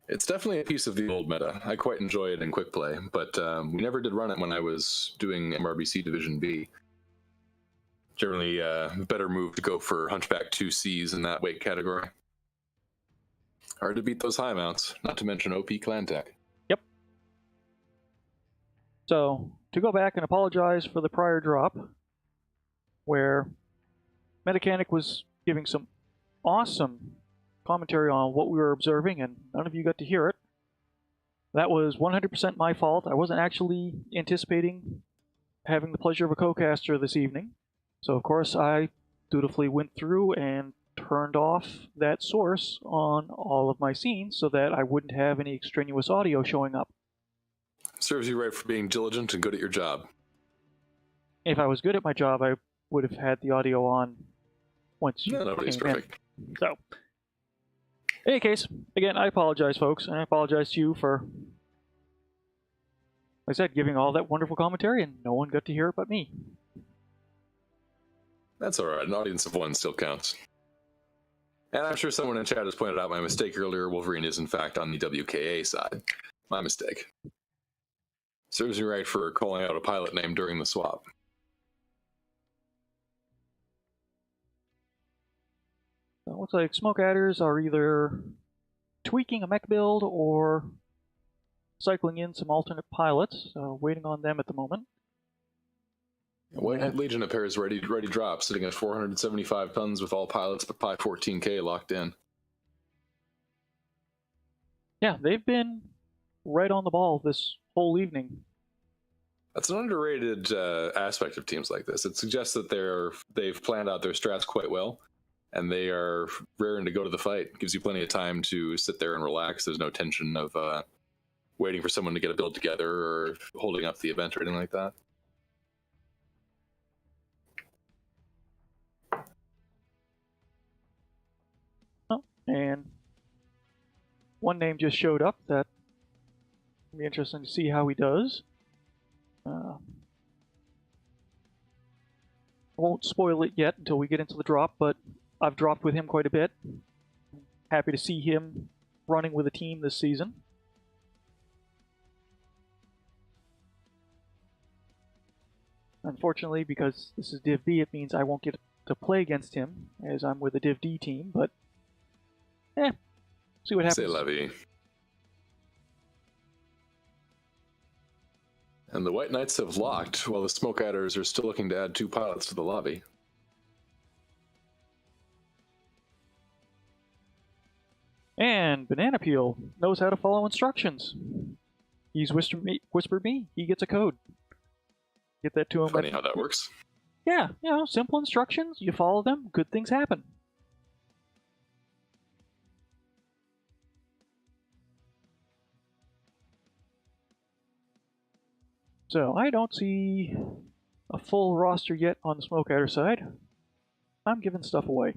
It's definitely a piece of the old meta. I quite enjoy it in quick play, but we never did run it when I was doing MRBC Division B. Generally, better move to go for Hunchback 2Cs in that weight category. Hard to beat those high mounts, not to mention OP clan tech. Yep. So, to go back and apologize for the prior drop, where Metacanic was giving some awesome commentary on what we were observing, and none of you got to hear it. That was 100% my fault. I wasn't actually anticipating having the pleasure of a co-caster this evening. So, of course, I dutifully went through and turned off that source on all of my scenes so that I wouldn't have any extraneous audio showing up. Serves you right for being diligent and good at your job. If I was good at my job, I would have had the audio on once you Nobody's came perfect. in. So, in any case, again, I apologize, folks, and I apologize to you for, like I said, giving all that wonderful commentary, and no one got to hear it but me. That's alright, an audience of one still counts. And I'm sure someone in chat has pointed out my mistake earlier. Wolverine is, in fact, on the WKA side. My mistake. Serves you right for calling out a pilot name during the swap. So it looks like Smoke Adders are either tweaking a mech build or cycling in some alternate pilots, so waiting on them at the moment. Whitehead Legion appears ready drop, sitting at 475 tons with all pilots but Pi 14K locked in. Yeah, they've been right on the ball this whole evening. That's an underrated aspect of teams like this. It suggests that they've planned out their strats quite well, and they are raring to go to the fight. It gives you plenty of time to sit there and relax. There's no tension of waiting for someone to get a build together or holding up the event or anything like that. Oh, and one name just showed up that will be interesting to see how he does. I won't spoil it yet until we get into the drop, but I've dropped with him quite a bit. Happy to see him running with a team this season. Unfortunately, because this is Div B, it means I won't get to play against him, as I'm with a Div D team, but see what happens. C'est la vie. And the White Knights have locked, while the Smoke Adders are still looking to add 2 pilots to the lobby. And Banana Peel knows how to follow instructions. He's whispered me, he gets a code. Get that to him. Funny how that works. Yeah, simple instructions, you follow them, good things happen. So, I don't see a full roster yet on the Smoke Adder side. I'm giving stuff away.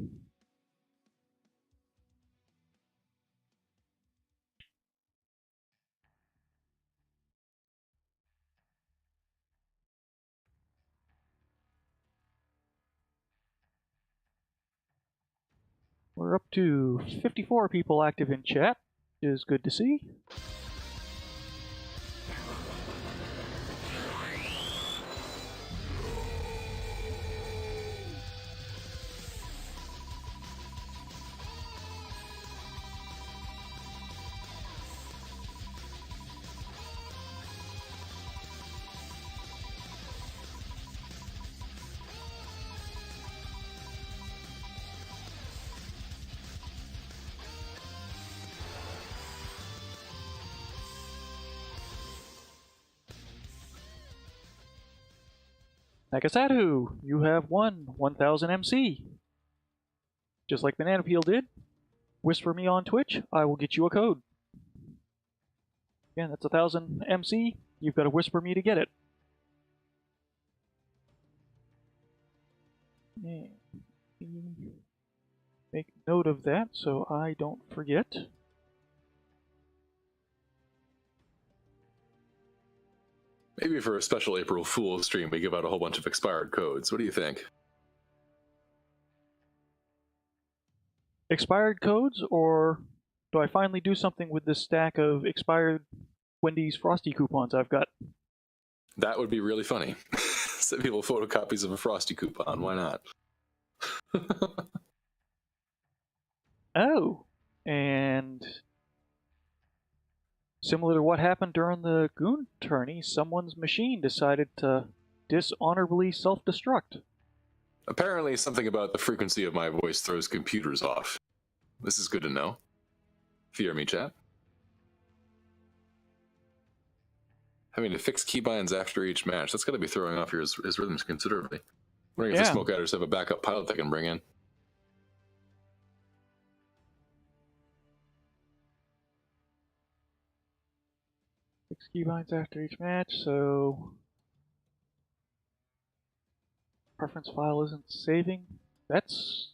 We're up to 54 people active in chat, which is good to see. Nakasatu, you have won 1000 MC. Just like Banana Peel did, whisper me on Twitch, I will get you a code. Again, that's 1000 MC, you've got to whisper me to get it. And make note of that so I don't forget. Maybe for a special April Fool's stream, we give out a whole bunch of expired codes. What do you think? expired codes, or do I finally do something with this stack of expired Wendy's Frosty coupons I've got? That would be really funny. Send people photocopies of a Frosty coupon. Why not? Oh, and similar to what happened during the Goon tourney, someone's machine decided to dishonorably self-destruct. Apparently, something about the frequency of my voice throws computers off. This is good to know. Fear me, chat. Having to fix keybinds after each match, that's got to be throwing off his rhythms considerably. I'm wondering if the Smoke Adders have a backup pilot they can bring in. Fix keybinds after each match, so preference file isn't saving. That's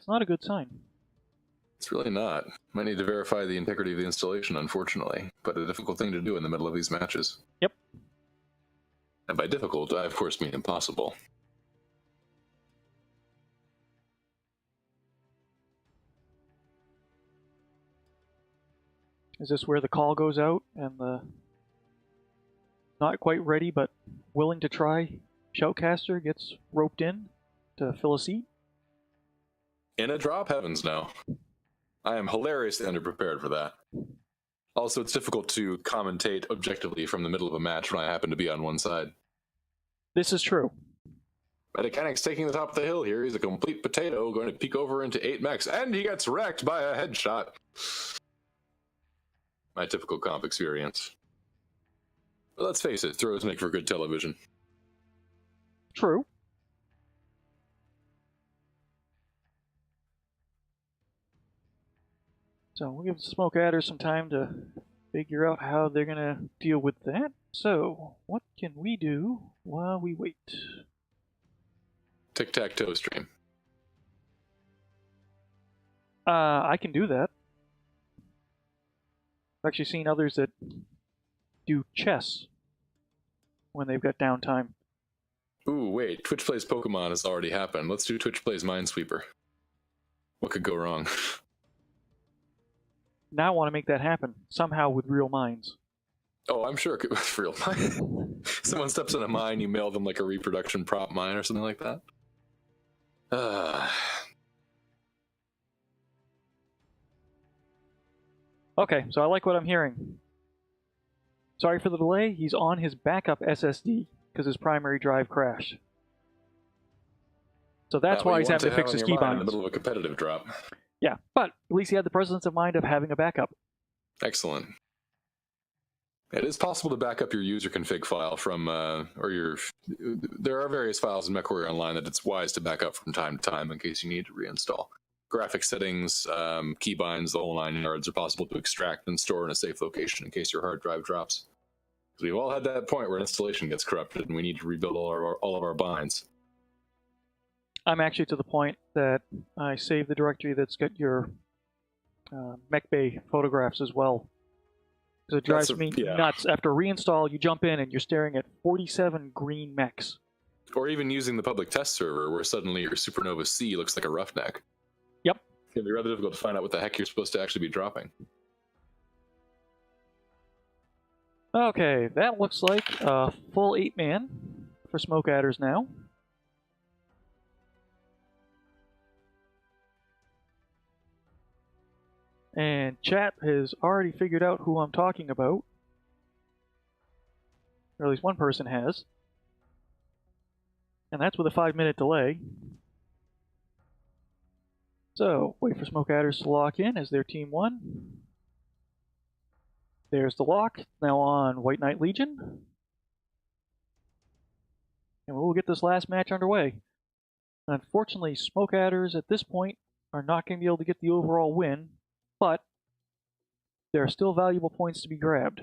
not a good sign. It's really not. Might need to verify the integrity of the installation, unfortunately, but a difficult thing to do in the middle of these matches. Yep. And by difficult, I of course mean impossible. Is this where the call goes out and the not quite ready but willing to try shoutcaster gets roped in to fill a seat? In a drop? Heavens no. I am hilariously underprepared for that. Also, it's difficult to commentate objectively from the middle of a match when I happen to be on one side. This is true. Mechanic's taking the top of the hill here. He's a complete potato, going to peek over into 8 mechs, and he gets wrecked by a headshot. My typical comp experience. But let's face it, throws make for good television. True. So we'll give the Smoke Adders some time to figure out how they're going to deal with that. So what can we do while we wait? Tic-tac-toe stream. I can do that. I've actually seen others that do chess when they've got downtime. Ooh, wait. Twitch Plays Pokemon has already happened. Let's do Twitch Plays Minesweeper. What could go wrong? Now I want to make that happen, somehow with real mines. Oh, I'm sure it could with real mine. Someone steps in a mine, you mail them like a reproduction prop mine or something like that. Okay, so I like what I'm hearing. Sorry for the delay, he's on his backup SSD because his primary drive crashed. So that's why he's having to fix his keybinds. In the middle of a competitive drop. Yeah, but at least he had the presence of mind of having a backup. Excellent. It is possible to back up your user config file from, there are various files in MechWarrior Online that it's wise to back up from time to time in case you need to reinstall. Graphic settings, keybinds, the whole 9 yards are possible to extract and store in a safe location in case your hard drive drops. Because we've all had that point where installation gets corrupted and we need to rebuild all of our binds. I'm actually to the point that I save the directory that's got your mech bay photographs as well. Because it drives me nuts. After reinstall, you jump in and you're staring at 47 green mechs. Or even using the public test server where suddenly your Supernova C looks like a roughneck. Yep. It can be rather difficult to find out what the heck you're supposed to actually be dropping. Okay, that looks like a full 8-man for Smoke Adders now. And chat has already figured out who I'm talking about. Or at least one person has. And that's with a 5-minute delay. So, wait for Smoke Adders to lock in as their team 1. There's the lock, now on White Knight Legion. And we'll get this last match underway. Unfortunately, Smoke Adders at this point are not going to be able to get the overall win, but there are still valuable points to be grabbed.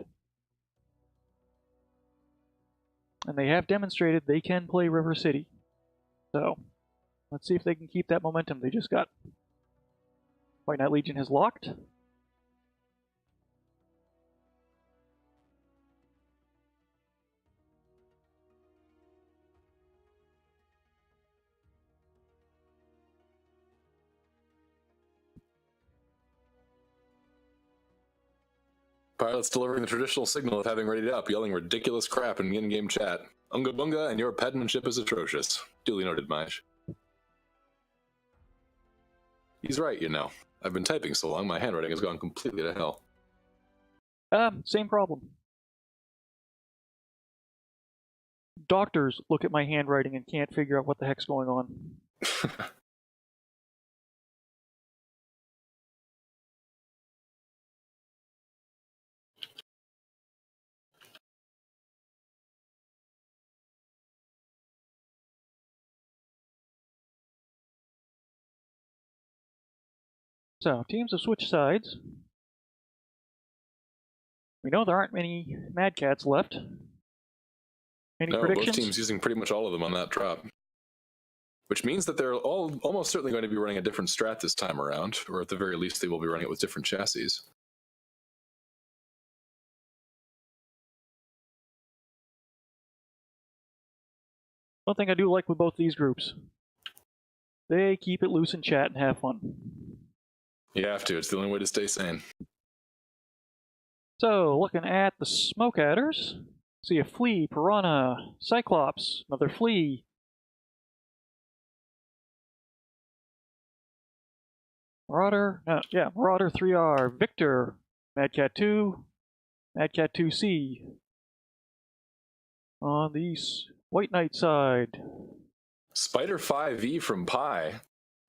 And they have demonstrated they can play River City. So, let's see if they can keep that momentum they just got. White Knight Legion has locked. Pilot's delivering the traditional signal of having readied up, yelling ridiculous crap in in-game chat. Unga bunga, and your penmanship is atrocious. Duly noted, Maj. He's right, you know. I've been typing so long, my handwriting has gone completely to hell. Same problem. Doctors look at my handwriting and can't figure out what the heck's going on. So, teams have switched sides. We know there aren't many Mad Cats left. Any predictions? Both teams using pretty much all of them on that drop. Which means that they're all almost certainly going to be running a different strat this time around, or at the very least they will be running it with different chassis. One thing I do like with both these groups, they keep it loose in chat and have fun. You have to, it's the only way to stay sane. So, looking at the Smoke Adders, see a Flea, Piranha, Cyclops, another Flea. Marauder, Marauder 3R, Victor, Mad Cat 2, Mad Cat 2C. On the White Knight side, Spider 5E from Pi.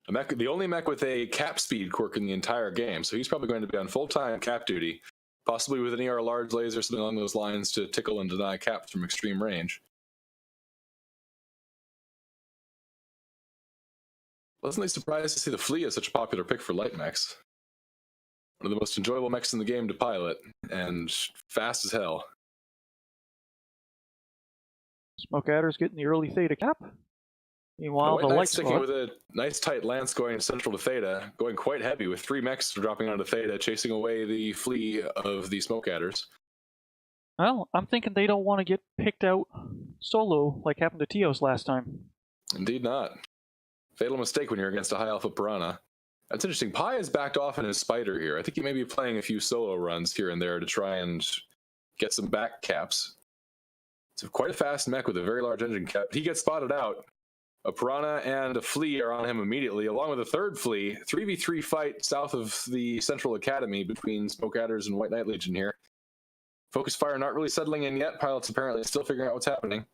The only mech with a cap speed quirk in the entire game, so he's probably going to be on full-time cap duty, possibly with an ER large laser, something along those lines to tickle and deny caps from extreme range. Pleasantly surprised to see the Flea as such a popular pick for light mechs. One of the most enjoyable mechs in the game to pilot, and fast as hell. Smoke Adder's getting the early Theta cap. Meanwhile, the Light sticking with a nice tight lance going central to Theta, going quite heavy with 3 mechs dropping onto Theta, chasing away the Flea of the Smoke Adders. Well, I'm thinking they don't want to get picked out solo like happened to Tios last time. Indeed not. Fatal mistake when you're against a high alpha Piranha. That's interesting. Pi has backed off in his Spider here. I think he may be playing a few solo runs here and there to try and get some back caps. It's quite a fast mech with a very large engine cap. He gets spotted out. A Piranha and a Flea are on him immediately, along with a third Flea. 3v3 fight south of the Central Academy between Smoke Adders and White Knight Legion here. Focus fire not really settling in yet. Pilots apparently still figuring out what's happening.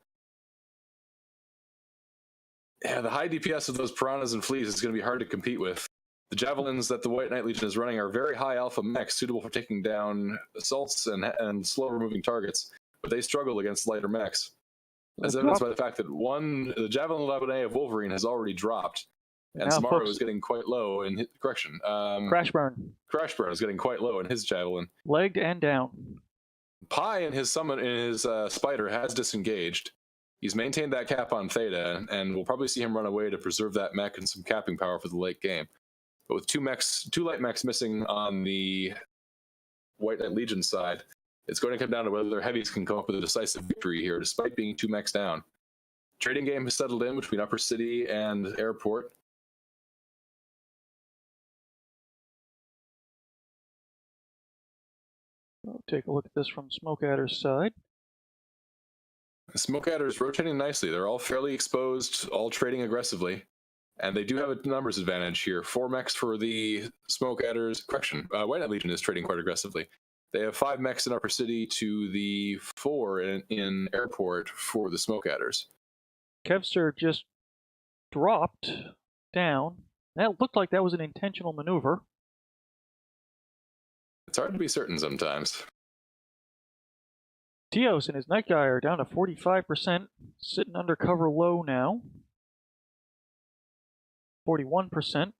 Yeah, the high DPS of those Piranhas and Fleas is going to be hard to compete with. The Javelins that the White Knight Legion is running are very high alpha mechs, suitable for taking down assaults and slower moving targets, but they struggle against lighter mechs. As evidenced by the fact that the Javelin 11A of Wolverine has already dropped, and Samaro is getting quite low in his, Crashburn. Crashburn is getting quite low in his Javelin. Legged and down. Pi in his Spider has disengaged. He's maintained that cap on Theta, and we'll probably see him run away to preserve that mech and some capping power for the late game. But with two light mechs missing on the White Knight Legion side, it's going to come down to whether their heavies can come up with a decisive victory here, despite being 2 mechs down. Trading game has settled in between Upper City and Airport. I'll take a look at this from Smoke Adder's side. The Smoke Adder's rotating nicely. They're all fairly exposed, all trading aggressively. And they do have a numbers advantage here. 4 mechs for the Smoke Adders. White Knight Legion is trading quite aggressively. They have 5 mechs in Upper City to the 4 in Airport for the Smoke Adders. Kevster just dropped down. That looked like that was an intentional maneuver. It's hard to be certain sometimes. Tios and his Night Guy are down to 45%, sitting under cover low now. 41%.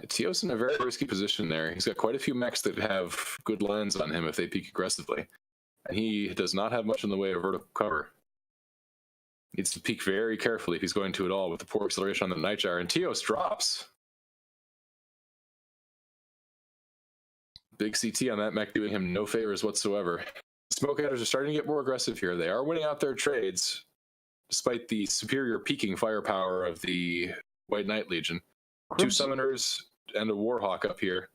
Tios in a very risky position there. He's got quite a few mechs that have good lens on him if they peek aggressively. And he does not have much in the way of vertical cover. Needs to peek very carefully if he's going to at all with the poor acceleration on the Nightjar. And Tios drops. Big CT on that mech doing him no favors whatsoever. Smoke Adders are starting to get more aggressive here. They are winning out their trades, despite the superior peaking firepower of the White Knight Legion. 2 Summoners and a Warhawk up here.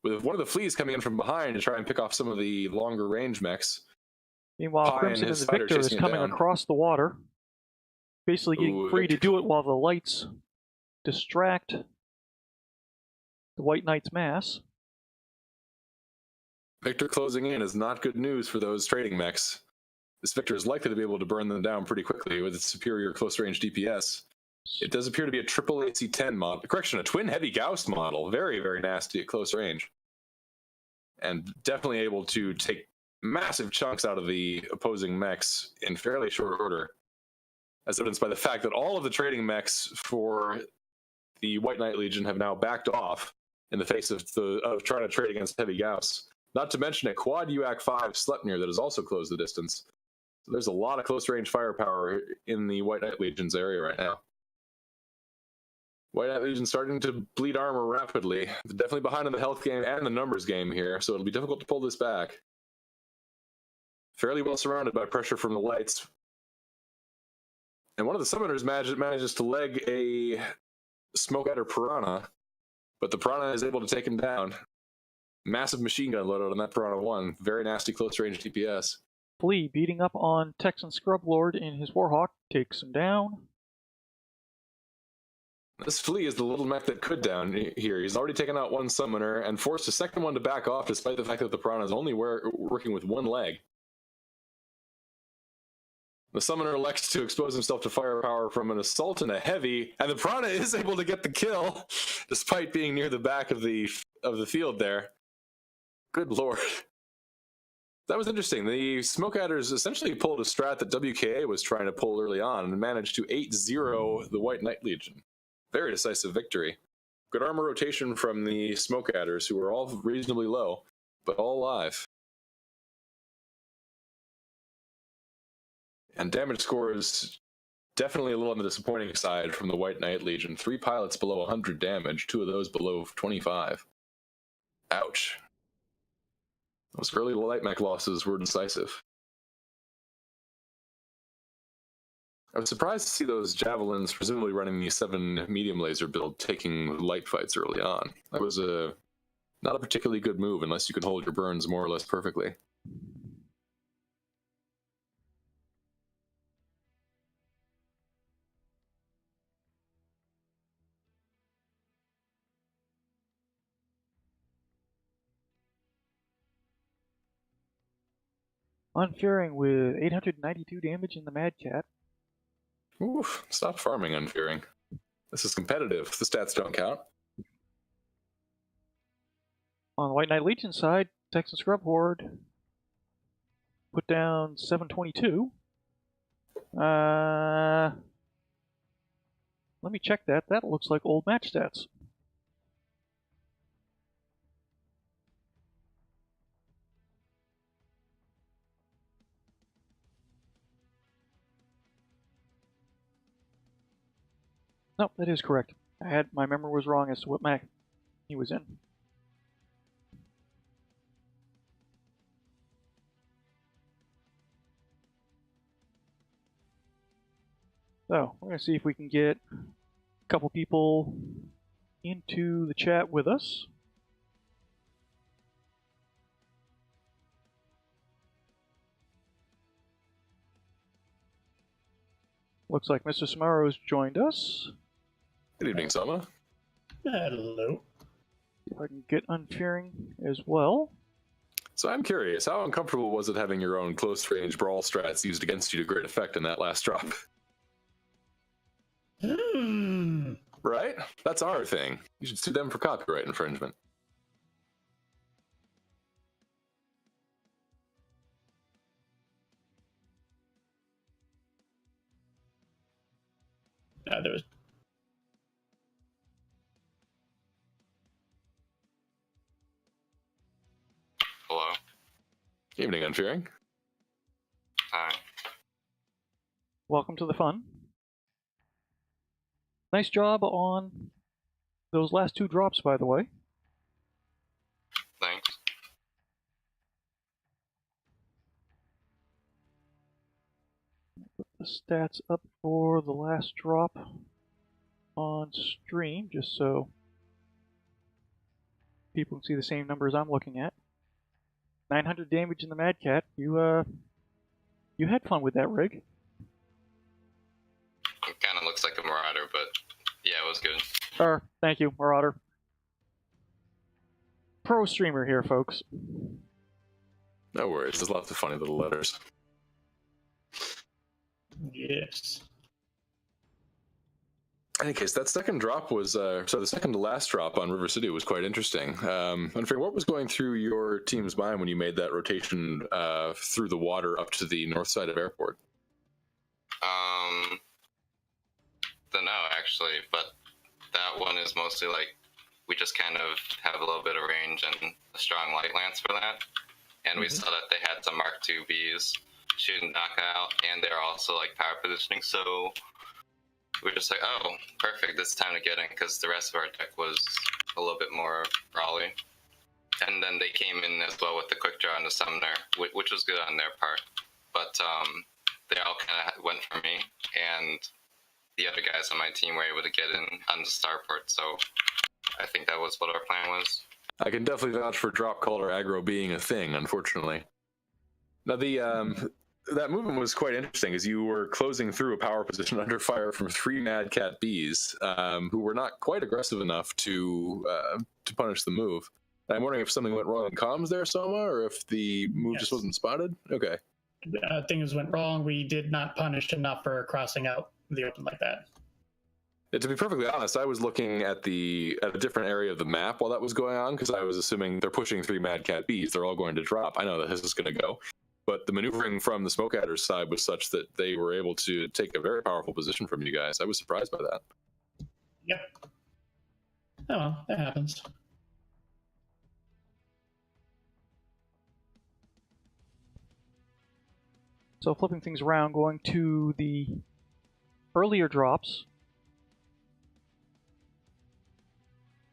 with one of the fleas coming in from behind to try and pick off some of the longer range mechs. Meanwhile, Pi Crimson and and his the fighter Victor is chasing it coming down. across the water, basically getting Ooh, free to Victor. do it while the lights distract the White Knight's mass. Victor closing in is not good news for those trading mechs. This Victor is likely to be able to burn them down pretty quickly with its superior close-range DPS. It does appear to be a triple AC-10 model. Correction, a twin heavy Gauss model. Very, very nasty at close range. And definitely able to take massive chunks out of the opposing mechs in fairly short order. As evidenced by the fact that all of the trading mechs for the White Knight Legion have now backed off in the face of trying to trade against heavy Gauss. Not to mention a quad UAC 5 Sleipnir that has also closed the distance. So there's a lot of close-range firepower in the White Knight Legion's area right now. White Knight Legion starting to bleed armor rapidly. They're definitely behind in the health game and the numbers game here, so it'll be difficult to pull this back. Fairly well surrounded by pressure from the lights. And one of the summoners manages to leg a Smoke Adder Piranha, but the Piranha is able to take him down. Massive machine gun loadout on that Piranha 1. Very nasty close-range DPS. Flea beating up on Texan Scrub Lord in his Warhawk takes him down. This Flea is the little mech that could down here. He's already taken out one summoner and forced a second one to back off despite the fact that the Piranha is only working with one leg. The summoner elects to expose himself to firepower from an assault and a heavy, and the Piranha is able to get the kill despite being near the back of the field there. Good lord. That was interesting. The Smoke Adders essentially pulled a strat that WKA was trying to pull early on and managed to 8-0 the White Knight Legion. Very decisive victory. Good armor rotation from the Smoke Adders, who were all reasonably low, but all alive. And damage score is definitely a little on the disappointing side from the White Knight Legion. 3 pilots below 100 damage, 2 of those below 25. Ouch. Those early light mech losses were decisive. I was surprised to see those javelins, presumably running the 7 medium laser build, taking light fights early on. That was not a particularly good move unless you can hold your burns more or less perfectly. Unfearing with 892 damage in the Mad Cat. Oof, stop farming Unfearing. This is competitive. The stats don't count. On the White Knight Legion side, Texan Scrub Horde put down 722. Let me check that. That looks like old match stats. No, that is correct. My memory was wrong as to what Mac he was in. So, we're going to see if we can get a couple people into the chat with us. Looks like Mr. Samaro's joined us. Good evening, Sama. Hello. If I can get Unfearing as well. So I'm curious, how uncomfortable was it having your own close-range brawl strats used against you to great effect in that last drop? Right? That's our thing. You should sue them for copyright infringement. There was. Hello. Evening, Unfearing. Hi. Welcome to the fun. Nice job on those last 2 drops, by the way. Thanks. Put the stats up for the last drop on stream, just so people can see the same numbers I'm looking at. 900 damage in the Mad Cat. You had fun with that rig. It kind of looks like a Marauder, but yeah, it was good. Thank you, Marauder. Pro streamer here, folks. No worries. There's lots of funny little letters. Yes. In any case, that second drop was, the second to last drop on River City was quite interesting. Unfair, what was going through your team's mind when you made that rotation through the water up to the north side of airport? Don't know, actually, but that one is mostly like, we just kind of have a little bit of range and a strong light lance for that. And we saw that they had some Mark II Bs shooting knockout, and they're also like power positioning, so we're just like, oh, perfect, this is time to get in, because the rest of our deck was a little bit more brawly. And then they came in as well with the quick draw on the Summoner, which was good on their part. But they all kind of went for me, and the other guys on my team were able to get in on the starport, so I think that was what our plan was. I can definitely vouch for drop caller aggro being a thing, unfortunately. Now, that movement was quite interesting, as you were closing through a power position under fire from 3 Mad Cat Bees, who were not quite aggressive enough to punish the move. I'm wondering if something went wrong in comms there, Soma, or if the move just wasn't spotted? Okay. Things went wrong. We did not punish enough for crossing out the open like that. To be perfectly honest, I was looking at a different area of the map while that was going on, because I was assuming they're pushing 3 Mad Cat Bees. They're all going to drop. I know that this is going to go. But the maneuvering from the Smoke Adder's side was such that they were able to take a very powerful position from you guys. I was surprised by that. Yep. Oh, well, that happens. So flipping things around, going to the earlier drops.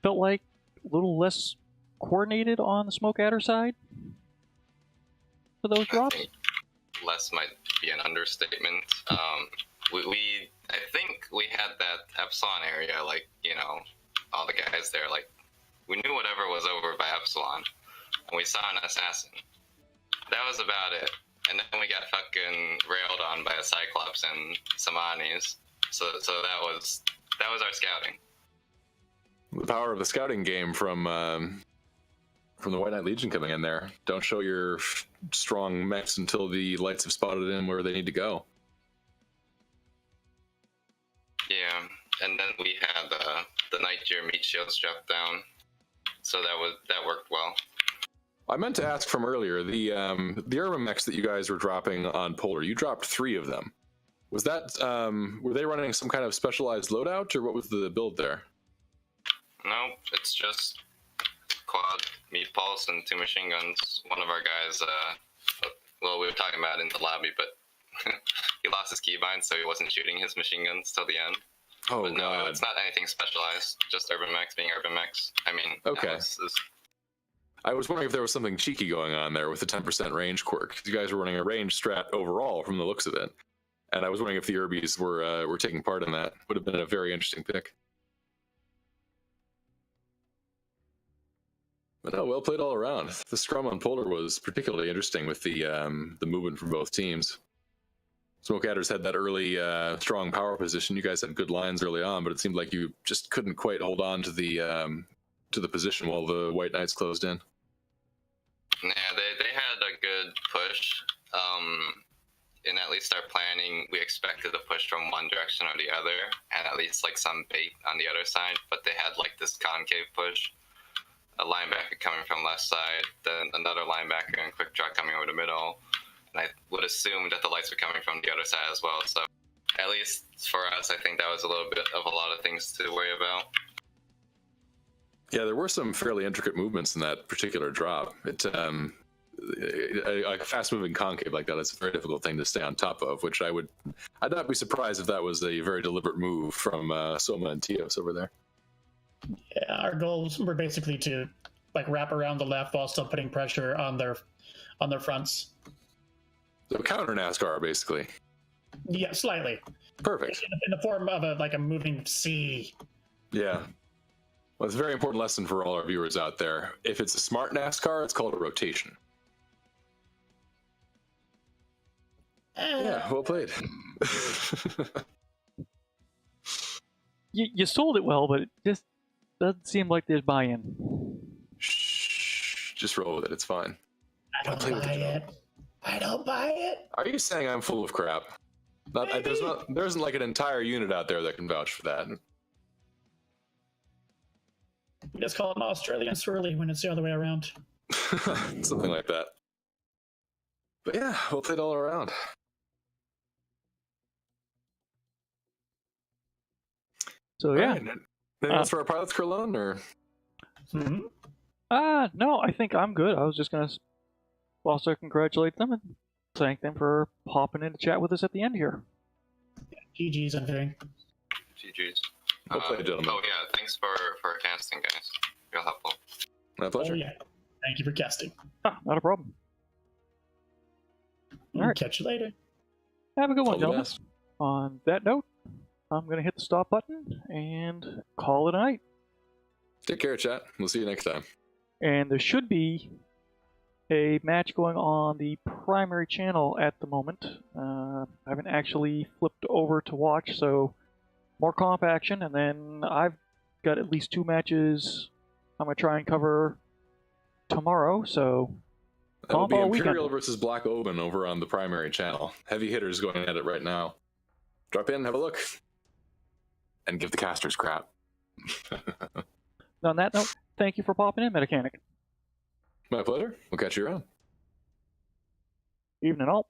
Felt like a little less coordinated on the Smoke Adder side for those drops. I think less might be an understatement. I think we had that Epsilon area, like, you know, all the guys there, like, we knew whatever was over by Epsilon, and we saw an assassin. That was about it. And then we got fucking railed on by a Cyclops and some Anis. So that was our scouting. The power of the scouting game from the White Knight Legion coming in there. Don't show your strong mechs until the lights have spotted in where they need to go. Yeah, and then we had the Night Gear meat shields dropped down, so that worked well. I meant to ask from earlier, the Urban mechs that you guys were dropping on Polar, you dropped 3 of them. Was that, were they running some kind of specialized loadout, or what was the build there? No, it's just quad, meat pulse, and 2 machine guns. One of our guys, well, we were talking about it in the lobby, but he lost his keybind, so he wasn't shooting his machine guns till the end. Oh, but no, God. it's not anything specialized, just urban mechs being urban mechs. I mean, okay. I was wondering if there was something cheeky going on there with the 10% range quirk. You guys were running a range strat overall from the looks of it. And I was wondering if the Urbies were taking part in that. Would have been a very interesting pick. But no, well played all around. The scrum on Polar was particularly interesting with the movement from both teams. Smoke Adders had that early strong power position. You guys had good lines early on, but it seemed like you just couldn't quite hold on to the position while the White Knights closed in. Yeah, they had a good push. In at least our planning, we expected a push from one direction or the other, and at least like some bait on the other side, but they had like this concave push. A linebacker coming from left side, then another linebacker and quick draw coming over the middle. And I would assume that the lights were coming from the other side as well. So at least for us, I think that was a little bit of a lot of things to worry about. Yeah, there were some fairly intricate movements in that particular drop. A fast-moving concave like that is a very difficult thing to stay on top of, which I'd not be surprised if that was a very deliberate move from Soma and Tios over there. Yeah, our goals were basically to like wrap around the left while still putting pressure on their fronts. So counter NASCAR, basically. Yeah, slightly. Perfect. In the form of a moving C. Yeah. Well, it's a very important lesson for all our viewers out there. If it's a smart NASCAR, it's called a rotation. Yeah, well played. You sold it well, but it just doesn't seem like there's buy-in. Shh, just roll with it. It's fine. I don't buy it. I don't buy it. Are you saying I'm full of crap? There isn't like an entire unit out there that can vouch for that. We just call it an Australian swirly when it's the other way around. Something like that. But yeah, we'll play it all around. So yeah. Right. Anything else for our pilots, Curlone, or? Mm-hmm. No, I think I'm good. I was just gonna also congratulate them and thank them for popping in to chat with us at the end here. GG's and everything. GG's. Well played, gentlemen. Oh yeah, thanks for casting, guys. Real helpful. My pleasure. Oh, yeah. Thank you for casting. Not a problem. All right. Catch you later. Have a good All one, the gentlemen. best. On that note, I'm gonna hit the stop button and call it a night. Take care, chat. We'll see you next time. And there should be a match going on the primary channel at the moment. I haven't actually flipped over to watch, so more comp action, and then I've got at least 2 matches I'm going to try and cover tomorrow, so That will comp be all Imperial weekend. versus Black Oban over on the primary channel. Heavy hitters going at it right now. Drop in, have a look, and give the casters crap. On that note, thank you for popping in, Metacanic. My pleasure. We'll catch you around. Evening all.